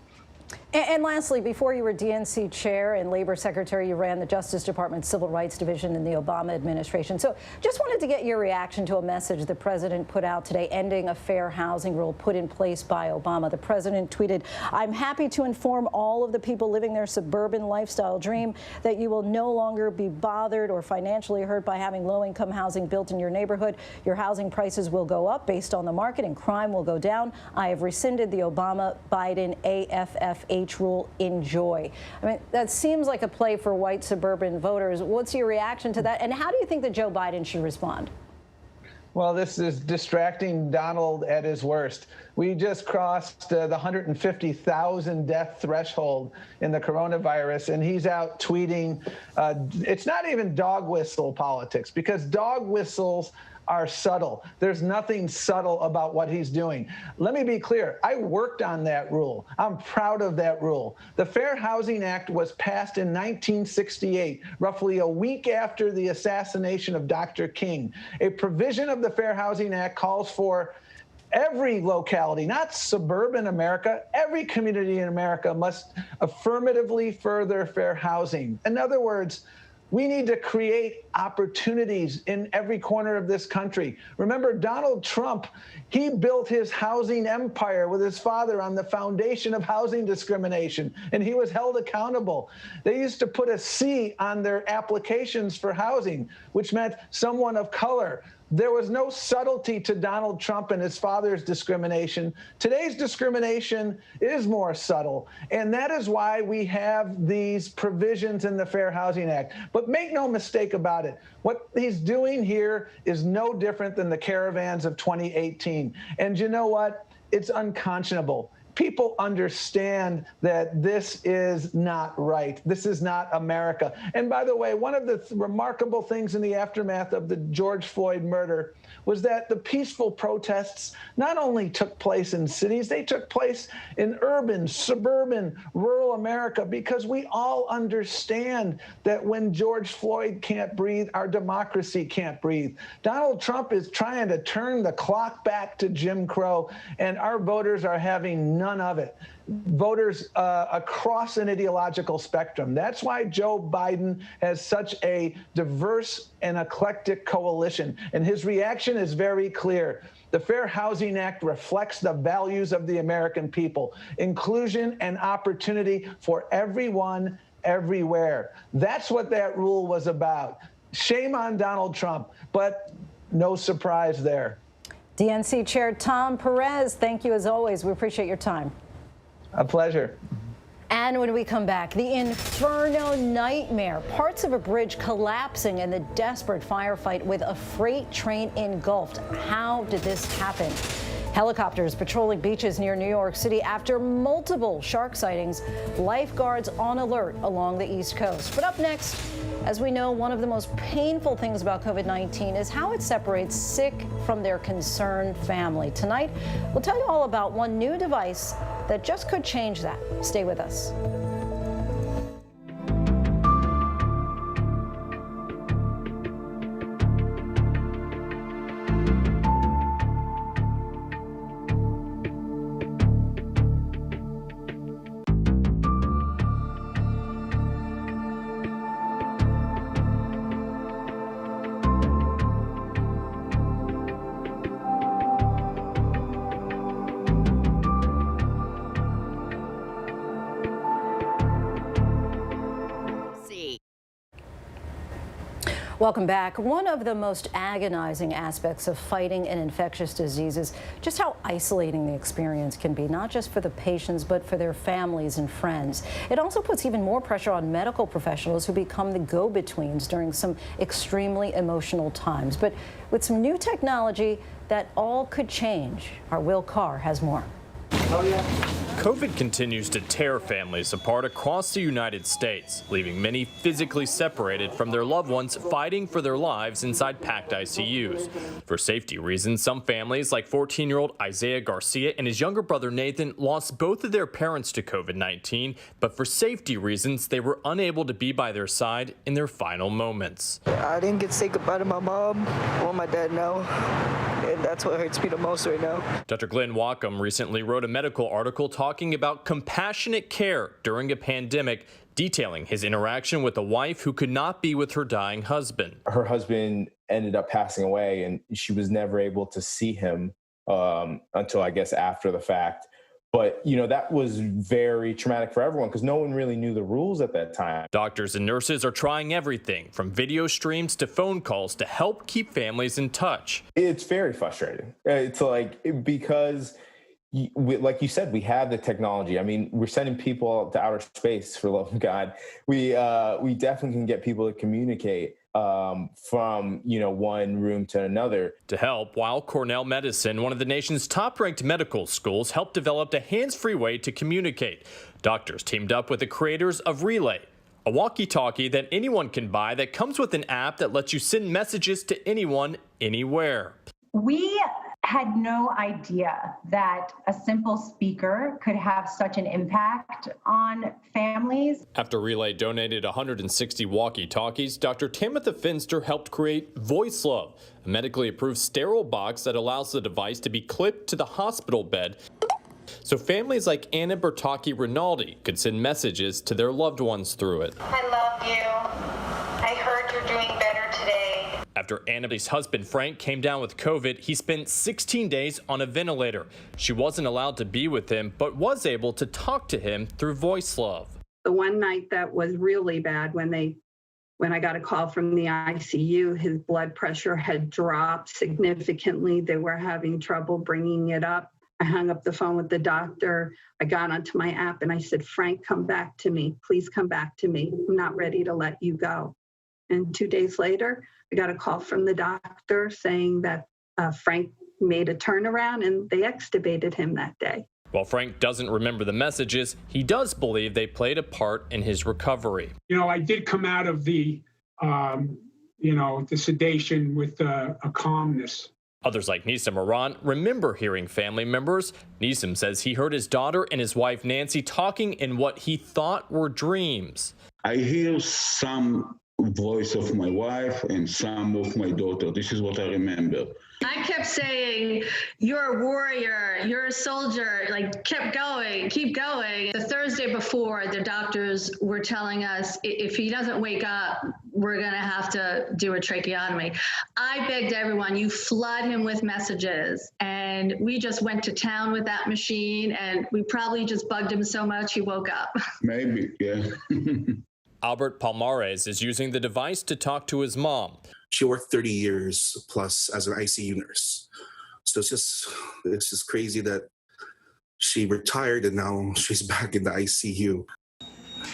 [SPEAKER 2] And lastly, before you were DNC chair and labor secretary, you ran the Justice Department's Civil Rights Division in the Obama administration. So just wanted to get your reaction to a message the president put out today, ending a fair housing rule put in place by Obama. The president tweeted, "I'm happy to inform all of the people living their suburban lifestyle dream that you will no longer be bothered or financially hurt by having low-income housing built in your neighborhood. Your housing prices will go up based on the market and crime will go down. I have rescinded the Obama-Biden AFFH rule. Enjoy." I mean, that seems like a play for white suburban voters. What's your reaction to that? And how do you think that Joe Biden should respond?
[SPEAKER 8] Well, this is distracting Donald at his worst. We just crossed the 150,000 death threshold in the coronavirus, and he's out tweeting. It's not even dog whistle politics, because dog whistles are subtle. There's nothing subtle about what he's doing. Let me be clear. I worked on that rule. I'm proud of that rule. The Fair Housing Act was passed in 1968, roughly a week after the assassination of Dr. King. A provision of the Fair Housing Act calls for every locality, not suburban America, every community in America must affirmatively further fair housing. In other words, we need to create opportunities in every corner of this country. Remember, Donald Trump, he built his housing empire with his father on the foundation of housing discrimination, and he was held accountable. They used to put a C on their applications for housing, which meant someone of color. There was no subtlety to Donald Trump and his father's discrimination. Today's discrimination is more subtle, and that is why we have these provisions in the Fair Housing Act. But make no mistake about it, what he's doing here is no different than the caravans of 2018. And you know what? It's unconscionable. People understand that this is not right. This is not America. And by the way, one of the remarkable things in the aftermath of the George Floyd murder was that the peaceful protests not only took place in cities, they took place in urban, suburban, rural America, because we all understand that when George Floyd can't breathe, our democracy can't breathe. Donald Trump is trying to turn the clock back to Jim Crow, and our voters are having none of it. Voters across an ideological spectrum. That's why Joe Biden has such a diverse and eclectic coalition. And his reaction is very clear. The Fair Housing Act reflects the values of the American people: inclusion and opportunity for everyone, everywhere. That's what that rule was about. Shame on Donald Trump, but no surprise there.
[SPEAKER 2] DNC Chair Tom Perez, thank you as always. We appreciate your time.
[SPEAKER 8] A pleasure.
[SPEAKER 2] And when we come back, the inferno nightmare, parts of a bridge collapsing in the desperate firefight with a freight train engulfed. How did this happen? Helicopters patrolling beaches near New York City after multiple shark sightings. Lifeguards on alert along the East Coast. But up next, as we know, one of the most painful things about COVID-19 is how it separates sick from their concerned family. Tonight, we'll tell you all about one new device that just could change that. Stay with us. Welcome back. One of the most agonizing aspects of fighting an infectious disease is just how isolating the experience can be, not just for the patients, but for their families and friends. It also puts even more pressure on medical professionals who become the go-betweens during some extremely emotional times. But with some new technology, that all could change. Our Will Carr has more.
[SPEAKER 10] Oh, yeah. COVID continues to tear families apart across the United States, leaving many physically separated from their loved ones fighting for their lives inside packed ICUs. For safety reasons, some families, like 14-year-old Isaiah Garcia and his younger brother Nathan, lost both of their parents to COVID-19, but for safety reasons, they were unable to be by their side in their final moments.
[SPEAKER 11] I didn't get to say goodbye to my mom or my dad now, and that's what hurts me the most right now.
[SPEAKER 10] Dr. Glenn Wacom recently wrote a medical article talking about compassionate care during a pandemic, detailing his interaction with a wife who could not be with her dying husband.
[SPEAKER 12] Her husband ended up passing away, and she was never able to see him until, I guess, after the fact. But, you know, that was very traumatic for everyone because no one really knew the rules at that time.
[SPEAKER 10] Doctors and nurses are trying everything from video streams to phone calls to help keep families in touch.
[SPEAKER 12] It's very frustrating. It's like, because like you said, we have the technology. I mean, we're sending people to outer space, for the love of God. We definitely can get people to communicate from, you know, one room to another.
[SPEAKER 10] To help, Weill Cornell Medicine, one of the nation's top-ranked medical schools, helped develop a hands-free way to communicate. Doctors teamed up with the creators of Relay, a walkie-talkie that anyone can buy that comes with an app that lets you send messages to anyone, anywhere.
[SPEAKER 24] We had no idea that a simple speaker could have such an impact on families.
[SPEAKER 10] After Relay donated 160 walkie-talkies, Dr. Tamitha Finster helped create Voice Love, a medically approved sterile box that allows the device to be clipped to the hospital bed, so families like Anna Bertocchi Rinaldi could send messages to their loved ones through it.
[SPEAKER 25] I love you. I heard you're doing better today.
[SPEAKER 10] After Annabelle's husband, Frank, came down with COVID, he spent 16 days on a ventilator. She wasn't allowed to be with him, but was able to talk to him through Voice Love.
[SPEAKER 26] The one night that was really bad, when I got a call from the ICU, his blood pressure had dropped significantly. They were having trouble bringing it up. I hung up the phone with the doctor. I got onto my app and I said, Frank, come back to me. Please come back to me. I'm not ready to let you go. And 2 days later, I got a call from the doctor saying that Frank made a turnaround and they extubated him that day.
[SPEAKER 10] While Frank doesn't remember the messages, he does believe they played a part in his recovery.
[SPEAKER 27] You know, I did come out of the sedation with a calmness.
[SPEAKER 10] Others like Nisam Moran remember hearing family members. Nisam says he heard his daughter and his wife Nancy talking in what he thought were dreams.
[SPEAKER 28] I hear some voice of my wife and some of my daughter. This is what I remember.
[SPEAKER 29] I kept saying, you're a warrior, you're a soldier, like kept going, keep going. The Thursday before, the doctors were telling us if he doesn't wake up, we're going to have to do a tracheotomy. I begged everyone, you flood him with messages. And we just went to town with that machine, and we probably just bugged him so much he woke up.
[SPEAKER 28] Maybe, yeah.
[SPEAKER 10] Albert Palmares is using the device to talk to his mom.
[SPEAKER 30] She worked 30 years plus as an ICU nurse. So it's just crazy that she retired and now she's back in the ICU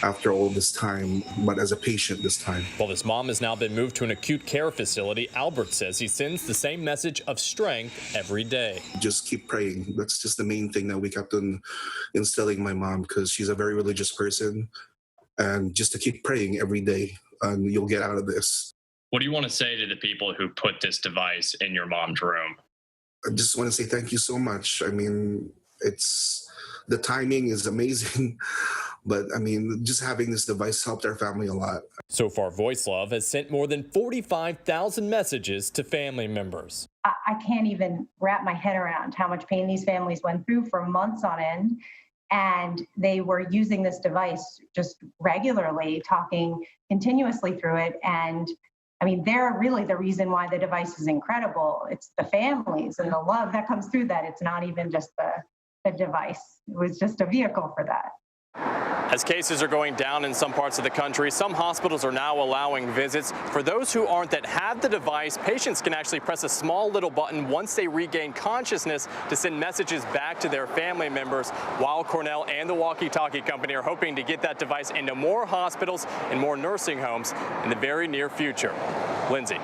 [SPEAKER 30] after all this time, but as a patient this time.
[SPEAKER 10] While his mom has now been moved to an acute care facility, Albert says he sends the same message of strength every day.
[SPEAKER 30] Just keep praying. That's just the main thing that we kept on instilling my mom, because she's a very religious person. And just to keep praying every day, and you'll get out of this.
[SPEAKER 31] What do you want to say to the people who put this device in your mom's room?
[SPEAKER 30] I just want to say thank you so much. I mean, the timing is amazing, but I mean, just having this device helped our family a lot.
[SPEAKER 10] So far, Voice Love has sent more than 45,000 messages to family members.
[SPEAKER 24] I can't even wrap my head around how much pain these families went through for months on end. And they were using this device just regularly, talking continuously through it. And I mean, they're really the reason why the device is incredible. It's the families and the love that comes through that. It's not even just the device. It was just a vehicle for that.
[SPEAKER 10] As cases are going down in some parts of the country, some hospitals are now allowing visits. For those who aren't that have the device, patients can actually press a small little button once they regain consciousness to send messages back to their family members. Weill Cornell and the walkie-talkie company are hoping to get that device into more hospitals and more nursing homes in the very near future. Lindsay.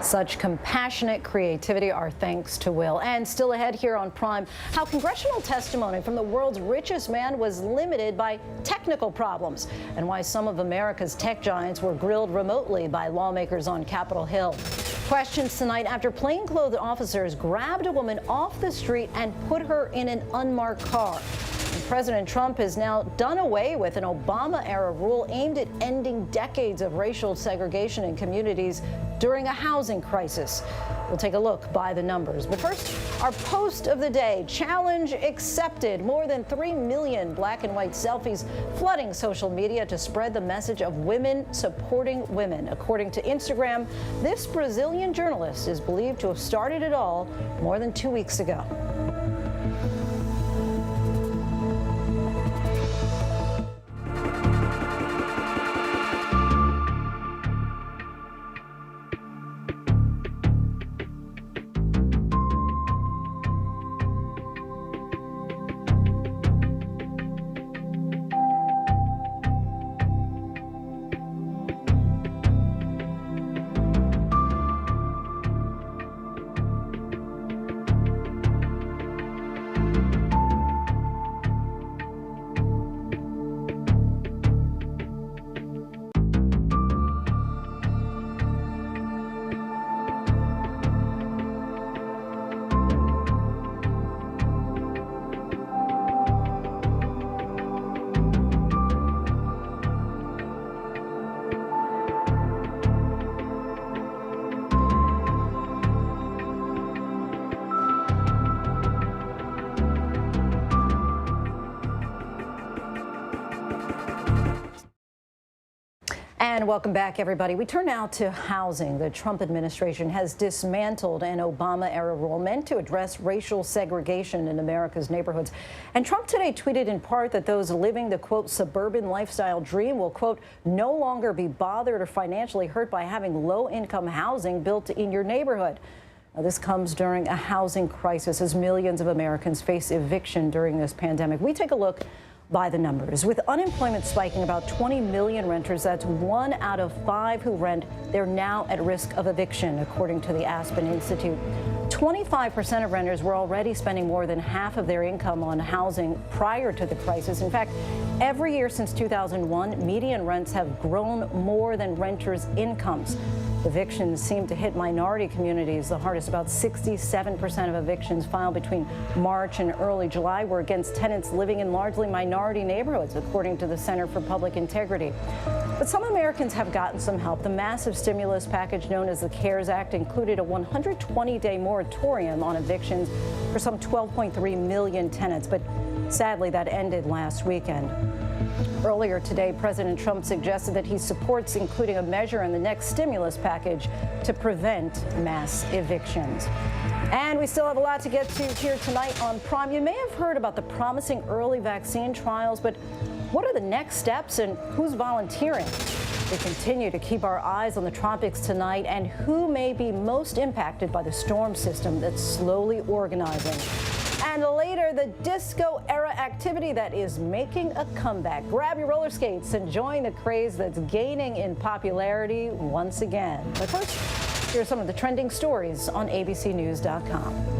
[SPEAKER 2] Such compassionate creativity, our thanks to Will. And still ahead here on Prime, how congressional testimony from the world's richest man was limited by technical problems, and why some of America's tech giants were grilled remotely by lawmakers on Capitol Hill. Questions tonight after plainclothes officers grabbed a woman off the street and put her in an unmarked car. And President Trump has now done away with an Obama-era rule aimed at ending decades of racial segregation in communities during a housing crisis. We'll take a look by the numbers. But first, our post of the day. Challenge accepted. More than 3 million black and white selfies flooding social media to spread the message of women supporting women. According to Instagram, this Brazilian journalist is believed to have started it all more than 2 weeks ago. And welcome back, everybody. We turn now to housing. The Trump administration has dismantled an Obama-era rule meant to address racial segregation in America's neighborhoods. And Trump today tweeted in part that those living the, quote, suburban lifestyle dream will, quote, no longer be bothered or financially hurt by having low-income housing built in your neighborhood. Now, this comes during a housing crisis as millions of Americans face eviction during this pandemic. We take a look by the numbers. With unemployment spiking, about 20 million renters, that's 1 out of 5 who rent, they're now at risk of eviction, according to the Aspen Institute. 25% of renters were already spending more than half of their income on housing prior to the crisis. In fact, every year since 2001, median rents have grown more than renters' incomes. Evictions seem to hit minority communities the hardest. About 67% of evictions filed between March and early July were against tenants living in largely minority neighborhoods, according to the Center for Public Integrity. But some Americans have gotten some help. The massive stimulus package known as the CARES Act included a 120-day moratorium on evictions for some 12.3 million tenants. But sadly, that ended last weekend. Earlier today, President Trump suggested that he supports including a measure in the next stimulus package to prevent mass evictions. And we still have a lot to get to here tonight on Prime. You may have heard about the promising early vaccine trials, but what are the next steps and who's volunteering? We continue to keep our eyes on the tropics tonight and who may be most impacted by the storm system that's slowly organizing. And later, the disco-era activity that is making a comeback. Grab your roller skates and join the craze that's gaining in popularity once again. But first, here are some of the trending stories on abcnews.com.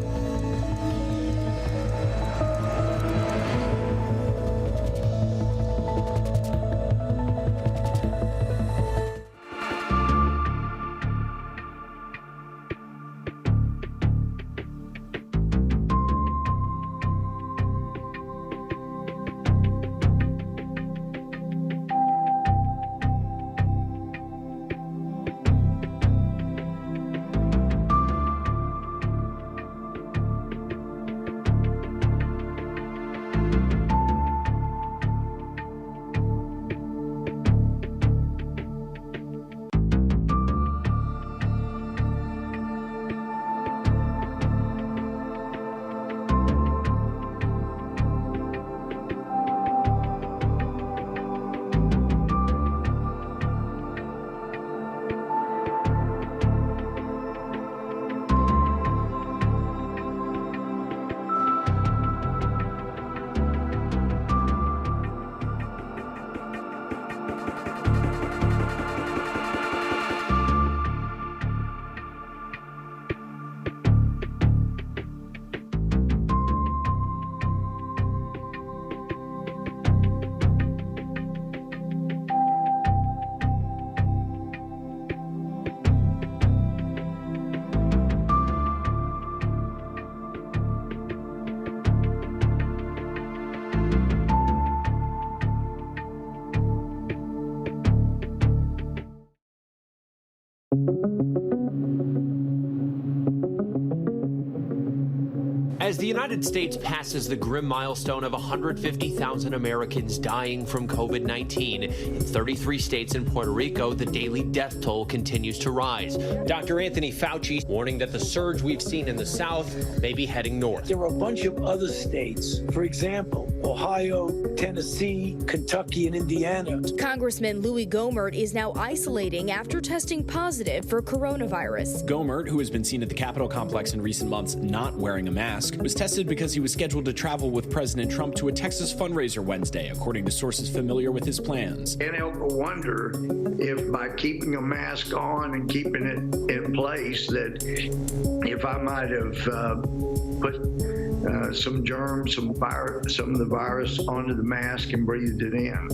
[SPEAKER 9] As the United States passes the grim milestone of 150,000 Americans dying from COVID-19, in 33 states and Puerto Rico, the daily death toll continues to rise. Dr. Anthony Fauci warning that the surge we've seen in the South may be heading north.
[SPEAKER 13] There are a bunch of other states, for example, Ohio, Tennessee, Kentucky, and Indiana.
[SPEAKER 14] Congressman Louis Gohmert is now isolating after testing positive for coronavirus.
[SPEAKER 15] Gohmert, who has been seen at the Capitol complex in recent months not wearing a mask, was tested because he was scheduled to travel with President Trump to a Texas fundraiser Wednesday, according to sources familiar with his plans.
[SPEAKER 16] Can't help but wonder if by keeping a mask on and keeping it in place, that if I might have put some germs, some of the virus onto the mask and breathed it in.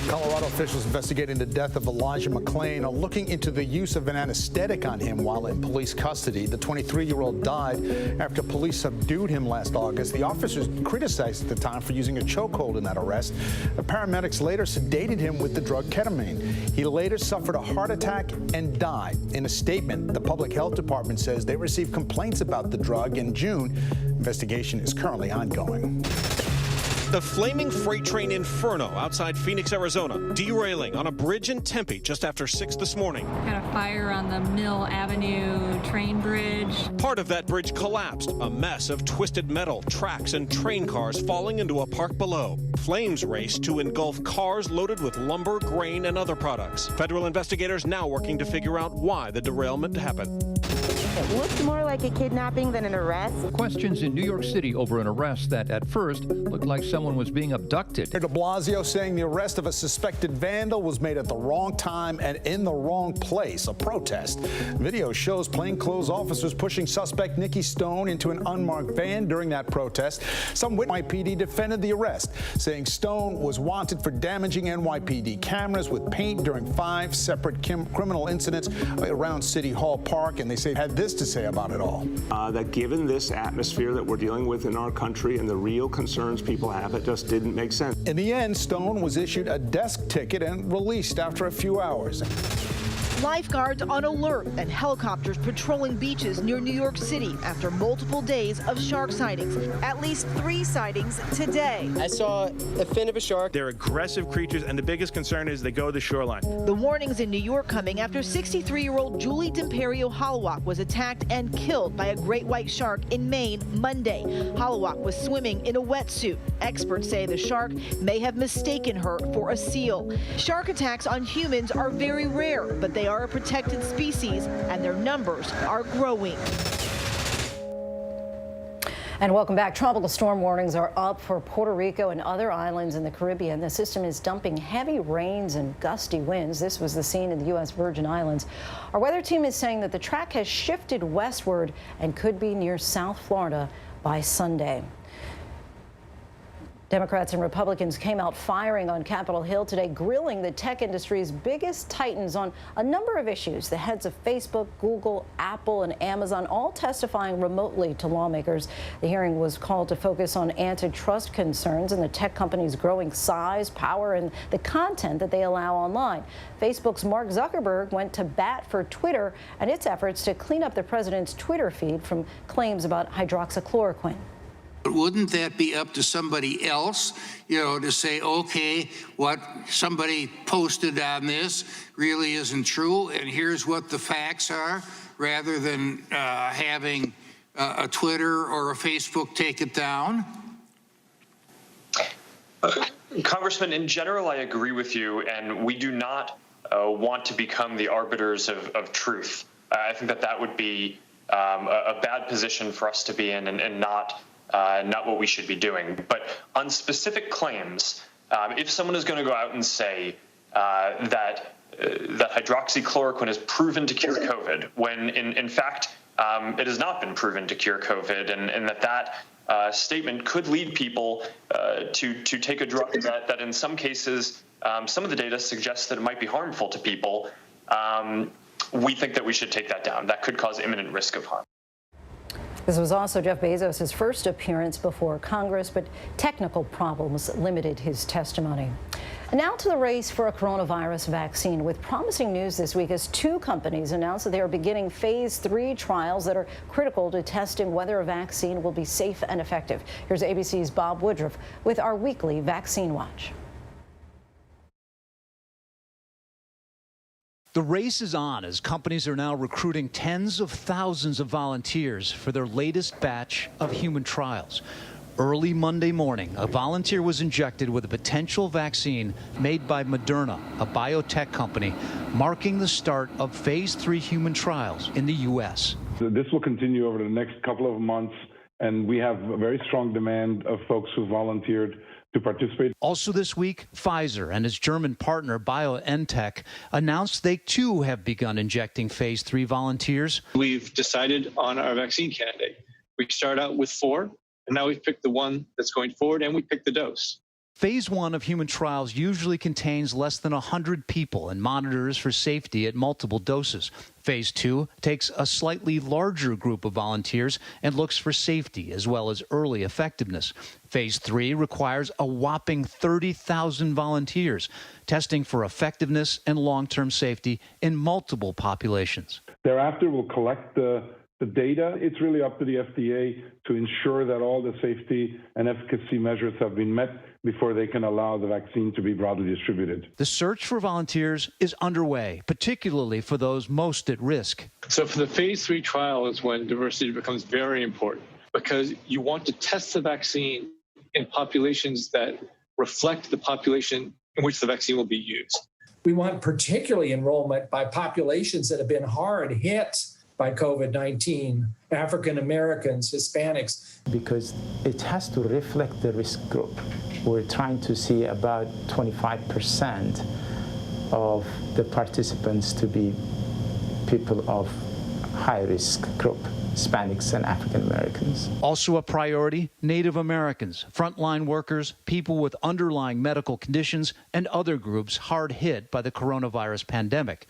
[SPEAKER 17] Colorado officials investigating the death of Elijah McClain are looking into the use of an anesthetic on him while in police custody. The 23-year-old died after police subdued him last August. The officers criticized at the time for using a chokehold in that arrest. The paramedics later sedated him with the drug ketamine. He later suffered a heart attack and died. In a statement, the Public Health Department says they received complaints about the drug in June. Investigation is currently ongoing.
[SPEAKER 18] The flaming freight train Inferno outside Phoenix, Arizona, derailing on a bridge in Tempe just after 6 this morning.
[SPEAKER 19] Had a fire on the Mill Avenue train bridge.
[SPEAKER 18] Part of that bridge collapsed, a mess of twisted metal, tracks, and train cars falling into a park below. Flames raced to engulf cars loaded with lumber, grain, and other products. Federal investigators now working to figure out why the derailment happened.
[SPEAKER 21] It looked more like a kidnapping than an arrest.
[SPEAKER 22] Questions in New York City over an arrest that at first looked like someone was being abducted.
[SPEAKER 17] De Blasio saying the arrest of a suspected vandal was made at the wrong time and in the wrong place, a protest. Video shows plainclothes officers pushing suspect Nikki Stone into an unmarked van during that protest. Some NYPD defended the arrest, saying Stone was wanted for damaging NYPD cameras with paint during 5 separate criminal incidents around City Hall Park, and they say had this to say about it all.
[SPEAKER 23] That given this atmosphere that we're dealing with in our country and the real concerns people have, it just didn't make sense.
[SPEAKER 17] In the end, Stone was issued a desk ticket and released after a few hours.
[SPEAKER 32] Lifeguards on alert and helicopters patrolling beaches near New York City after multiple days of shark sightings. At least 3 sightings today.
[SPEAKER 33] I saw a fin of a shark.
[SPEAKER 34] They're aggressive creatures, and the biggest concern is they go to the shoreline.
[SPEAKER 32] The warnings in New York coming after 63-year-old Julie D'Imperio Hollowak was attacked and killed by a great white shark in Maine Monday. Hollowak was swimming in a wetsuit. Experts say the shark may have mistaken her for a seal. Shark attacks on humans are very rare, but they are a protected species, and their numbers are growing.
[SPEAKER 2] And welcome back. Tropical storm warnings are up for Puerto Rico and other islands in the Caribbean. The system is dumping heavy rains and gusty winds. This was the scene in the U.S. Virgin Islands. Our weather team is saying that the track has shifted westward and could be near South Florida by Sunday. Democrats and Republicans came out firing on Capitol Hill today, grilling the tech industry's biggest titans on a number of issues. The heads of Facebook, Google, Apple, and Amazon all testifying remotely to lawmakers. The hearing was called to focus on antitrust concerns and the tech companies' growing size, power, and the content that they allow online. Facebook's Mark Zuckerberg went to bat for Twitter and its efforts to clean up the president's Twitter feed from claims about hydroxychloroquine.
[SPEAKER 35] Wouldn't that be up to somebody else, to say, okay, what somebody posted on this really isn't true, and here's what the facts are, rather than having a Twitter or a Facebook take it down?
[SPEAKER 31] Congressman, in general, I agree with you, and we do not want to become the arbiters of truth. I think that would be a bad position for us to be in, and not what we should be doing. But on specific claims, if someone is going to go out and say that hydroxychloroquine is proven to cure COVID, when in fact it has not been proven to cure COVID, and that statement could lead people to take a drug that in some cases, some of the data suggests that it might be harmful to people, we think that we should take that down. That could cause imminent risk of harm.
[SPEAKER 2] This was also Jeff Bezos' first appearance before Congress, but technical problems limited his testimony. And now to the race for a coronavirus vaccine, with promising news this week as 2 companies announced that they are beginning phase 3 trials that are critical to testing whether a vaccine will be safe and effective. Here's ABC's Bob Woodruff with our weekly Vaccine Watch.
[SPEAKER 1] The race is on as companies are now recruiting tens of thousands of volunteers for their latest batch of human trials. Early Monday morning, a volunteer was injected with a potential vaccine made by Moderna, a biotech company, marking the start of phase 3 human trials in the U.S.
[SPEAKER 3] This will continue over the next couple of months, and we have a very strong demand of folks who volunteered to participate.
[SPEAKER 1] Also this week, Pfizer and its German partner BioNTech announced they too have begun injecting phase 3 volunteers.
[SPEAKER 4] We've decided on our vaccine candidate. We start out with 4. And now we've picked the one that's going forward, and we picked the dose.
[SPEAKER 1] Phase 1 of human trials usually contains less than 100 people and monitors for safety at multiple doses. Phase 2 takes a slightly larger group of volunteers and looks for safety as well as early effectiveness. Phase 3 requires a whopping 30,000 volunteers, testing for effectiveness and long-term safety in multiple populations.
[SPEAKER 3] Thereafter, we'll collect the data. It's really up to the FDA to ensure that all the safety and efficacy measures have been met before they can allow the vaccine to be broadly distributed.
[SPEAKER 1] The search for volunteers is underway, particularly for those most at risk.
[SPEAKER 4] So for the phase 3 trial is when diversity becomes very important, because you want to test the vaccine in populations that reflect the population in which the vaccine will be used.
[SPEAKER 5] We want particularly enrollment by populations that have been hard hit by COVID-19, African Americans, Hispanics.
[SPEAKER 6] Because it has to reflect the risk group. We're trying to see about 25% of the participants to be people of high risk group, Hispanics and African Americans.
[SPEAKER 1] Also a priority, Native Americans, frontline workers, people with underlying medical conditions, and other groups hard hit by the coronavirus pandemic.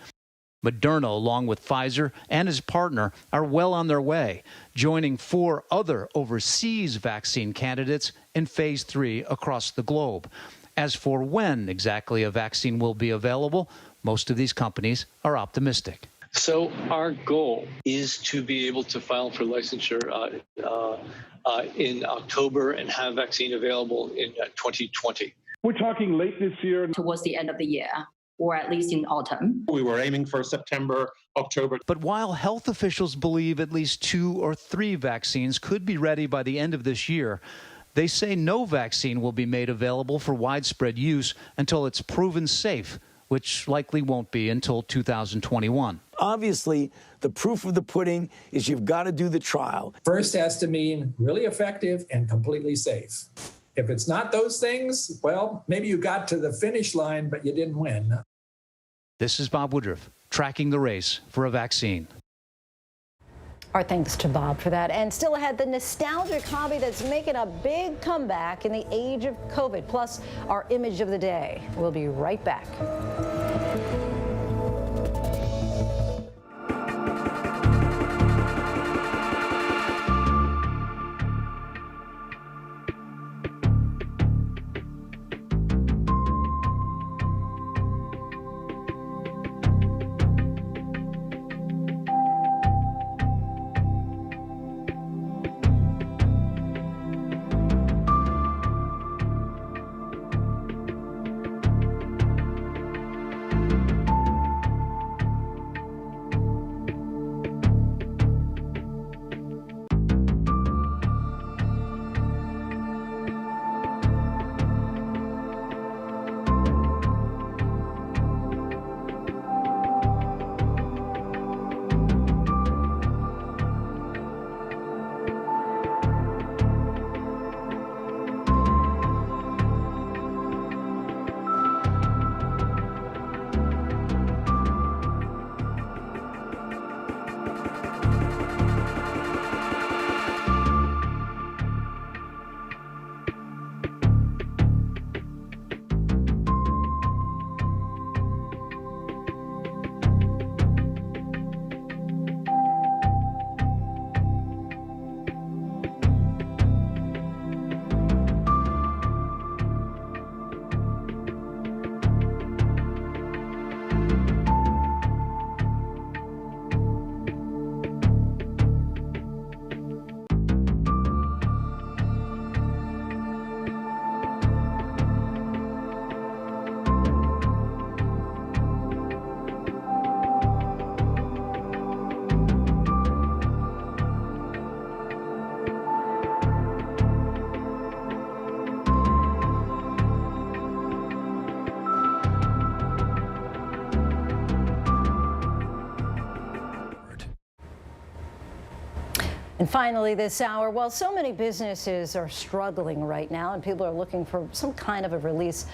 [SPEAKER 1] Moderna, along with Pfizer and his partner, are well on their way, joining 4 other overseas vaccine candidates in phase 3 across the globe. As for when exactly a vaccine will be available, most of these companies are optimistic.
[SPEAKER 4] So our goal is to be able to file for licensure in October and have vaccine available in 2020.
[SPEAKER 3] We're talking late this year.
[SPEAKER 7] Towards the end of the year, or at least in autumn.
[SPEAKER 4] We were aiming for September, October.
[SPEAKER 1] But while health officials believe at least 2 or 3 vaccines could be ready by the end of this year, they say no vaccine will be made available for widespread use until it's proven safe, which likely won't be until 2021.
[SPEAKER 13] Obviously, the proof of the pudding is you've got to do the trial.
[SPEAKER 5] First has to mean really effective and completely safe. If it's not those things, well, maybe you got to the finish line, but you didn't win.
[SPEAKER 1] This is Bob Woodruff, tracking the race for a vaccine.
[SPEAKER 2] Our thanks to Bob for that. And still ahead, the nostalgic hobby that's making a big comeback in the age of COVID, plus our image of the day. We'll be right back. And finally this hour, while so many businesses are struggling right now and people are looking for some kind of a release,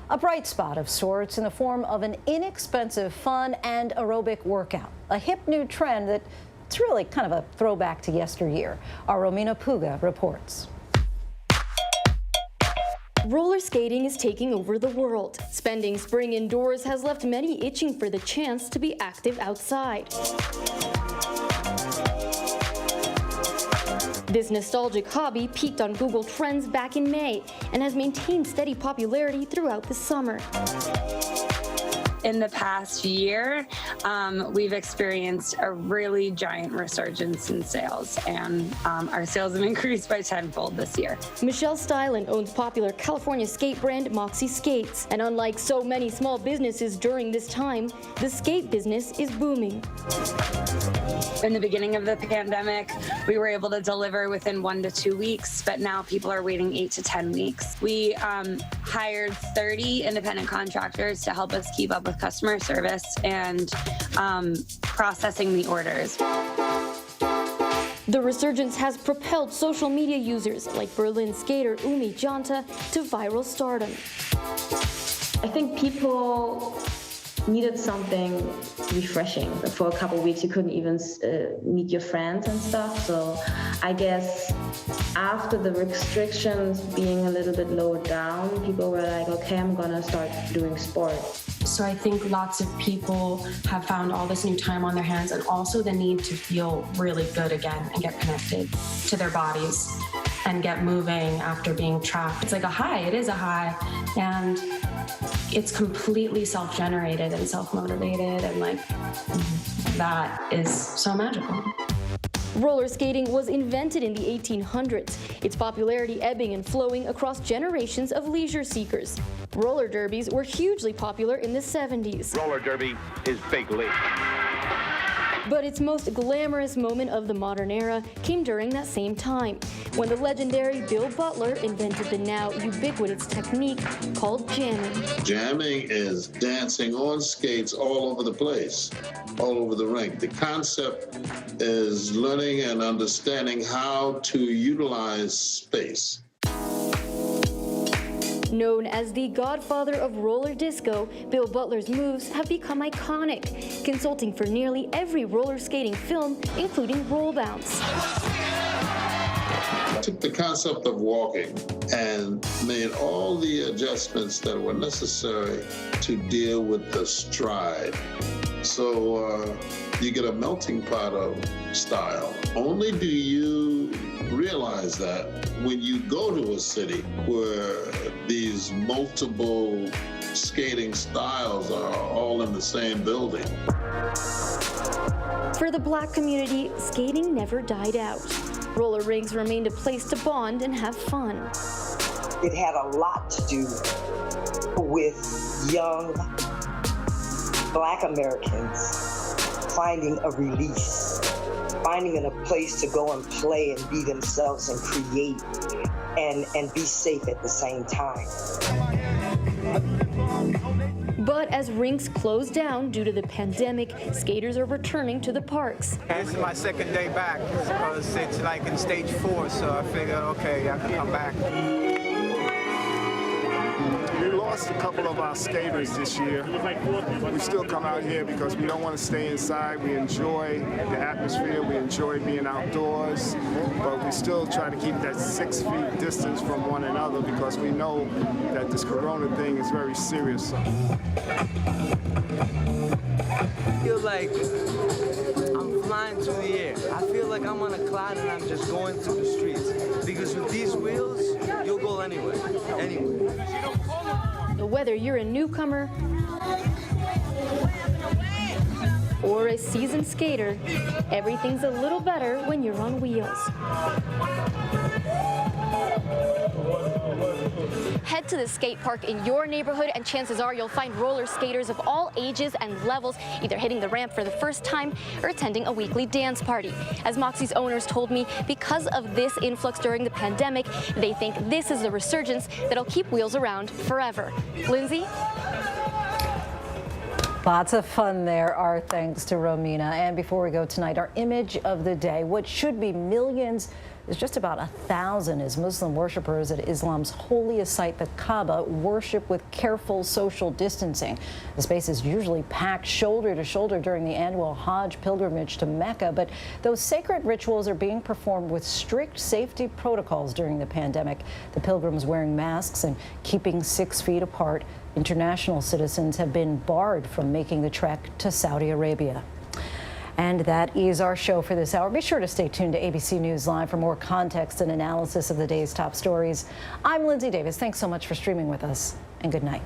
[SPEAKER 2] a bright spot of sorts in the form of an inexpensive, fun and aerobic workout. A hip new trend that's really kind of a throwback to yesteryear. Our Romina Puga reports.
[SPEAKER 8] Roller skating is taking over the world. Spending spring indoors has left many itching for the chance to be active outside. This nostalgic hobby peaked on Google Trends back in May and has maintained steady popularity throughout the summer.
[SPEAKER 9] In the past year, we've experienced a really giant resurgence in sales, and our sales have increased by tenfold this year.
[SPEAKER 8] Michelle Styland owns popular California skate brand Moxie Skates, and unlike so many small businesses during this time, the skate business is booming.
[SPEAKER 9] In the beginning of the pandemic, we were able to deliver within 1 to 2 weeks, but now people are waiting 8 to 10 weeks. We hired 30 independent contractors to help us keep up with customer service and processing the orders.
[SPEAKER 8] The resurgence has propelled social media users like Berlin skater Umi Janta to viral stardom.
[SPEAKER 10] I think people needed something refreshing. For a couple of weeks, you couldn't even meet your friends and stuff. So I guess after the restrictions being a little bit lowered down, people were like, okay, I'm gonna start doing sport.
[SPEAKER 11] So I think lots of people have found all this new time on their hands and also the need to feel really good again and get connected to their bodies and get moving after being trapped. It's like a high, it is a high. And it's completely self-generated and self-motivated, and like that is so magical.
[SPEAKER 8] Roller skating was invented in the 1800s, its popularity ebbing and flowing across generations of leisure seekers. Roller derbies were hugely popular in the 70s.
[SPEAKER 12] Roller derby is big league.
[SPEAKER 8] But its most glamorous moment of the modern era came during that same time, when the legendary Bill Butler invented the now ubiquitous technique called jamming.
[SPEAKER 14] Jamming is dancing on skates all over the place, all over the rink. The concept is learning and understanding how to utilize space.
[SPEAKER 8] Known as the godfather of roller disco, Bill Butler's moves have become iconic, consulting for nearly every roller skating film, including Roll Bounce.
[SPEAKER 14] I took the concept of walking and made all the adjustments that were necessary to deal with the stride. So you get a melting pot of style. Only do you realize that when you go to a city where these multiple skating styles are all in the same building.
[SPEAKER 8] For the Black community, skating never died out. Roller rinks remained a place to bond and have fun.
[SPEAKER 15] It had a lot to do with young Black Americans finding a release, finding a place to go and play and be themselves and create and be safe at the same time.
[SPEAKER 8] But as rinks close down due to the pandemic, skaters are returning to the parks.
[SPEAKER 20] This is my second day back because it's like in stage 4, so I figured, okay, I can come back.
[SPEAKER 24] We lost a couple of our skaters this year. We still come out here because we don't want to stay inside. We enjoy the atmosphere. We enjoy being outdoors. But we still try to keep that 6 feet distance from one another because we know that this corona thing is very serious.
[SPEAKER 25] I feel like I'm flying through the air. I feel like I'm on a cloud and I'm just going through the streets. Because with these wheels, you'll go anywhere.
[SPEAKER 8] Whether you're a newcomer or a seasoned skater, everything's a little better when you're on wheels. Head to the skate park in your neighborhood and chances are you'll find roller skaters of all ages and levels either hitting the ramp for the first time or attending a weekly dance party. As Moxie's owners told me, because of this influx during the pandemic, they think this is a resurgence that'll keep wheels around forever. Lindsay?
[SPEAKER 2] Lots of fun there. Our thanks to Romina. And before we go tonight, our image of the day, what should be millions, is just about 1,000 as Muslim worshipers at Islam's holiest site, the Kaaba, worship with careful social distancing. The space is usually packed shoulder to shoulder during the annual Hajj pilgrimage to Mecca, but those sacred rituals are being performed with strict safety protocols during the pandemic. The pilgrims wearing masks and keeping 6 feet apart. International citizens have been barred from making the trek to Saudi Arabia. And that is our show for this hour. Be sure to stay tuned to ABC News Live for more context and analysis of the day's top stories. I'm Lindsay Davis. Thanks so much for streaming with us, and good night.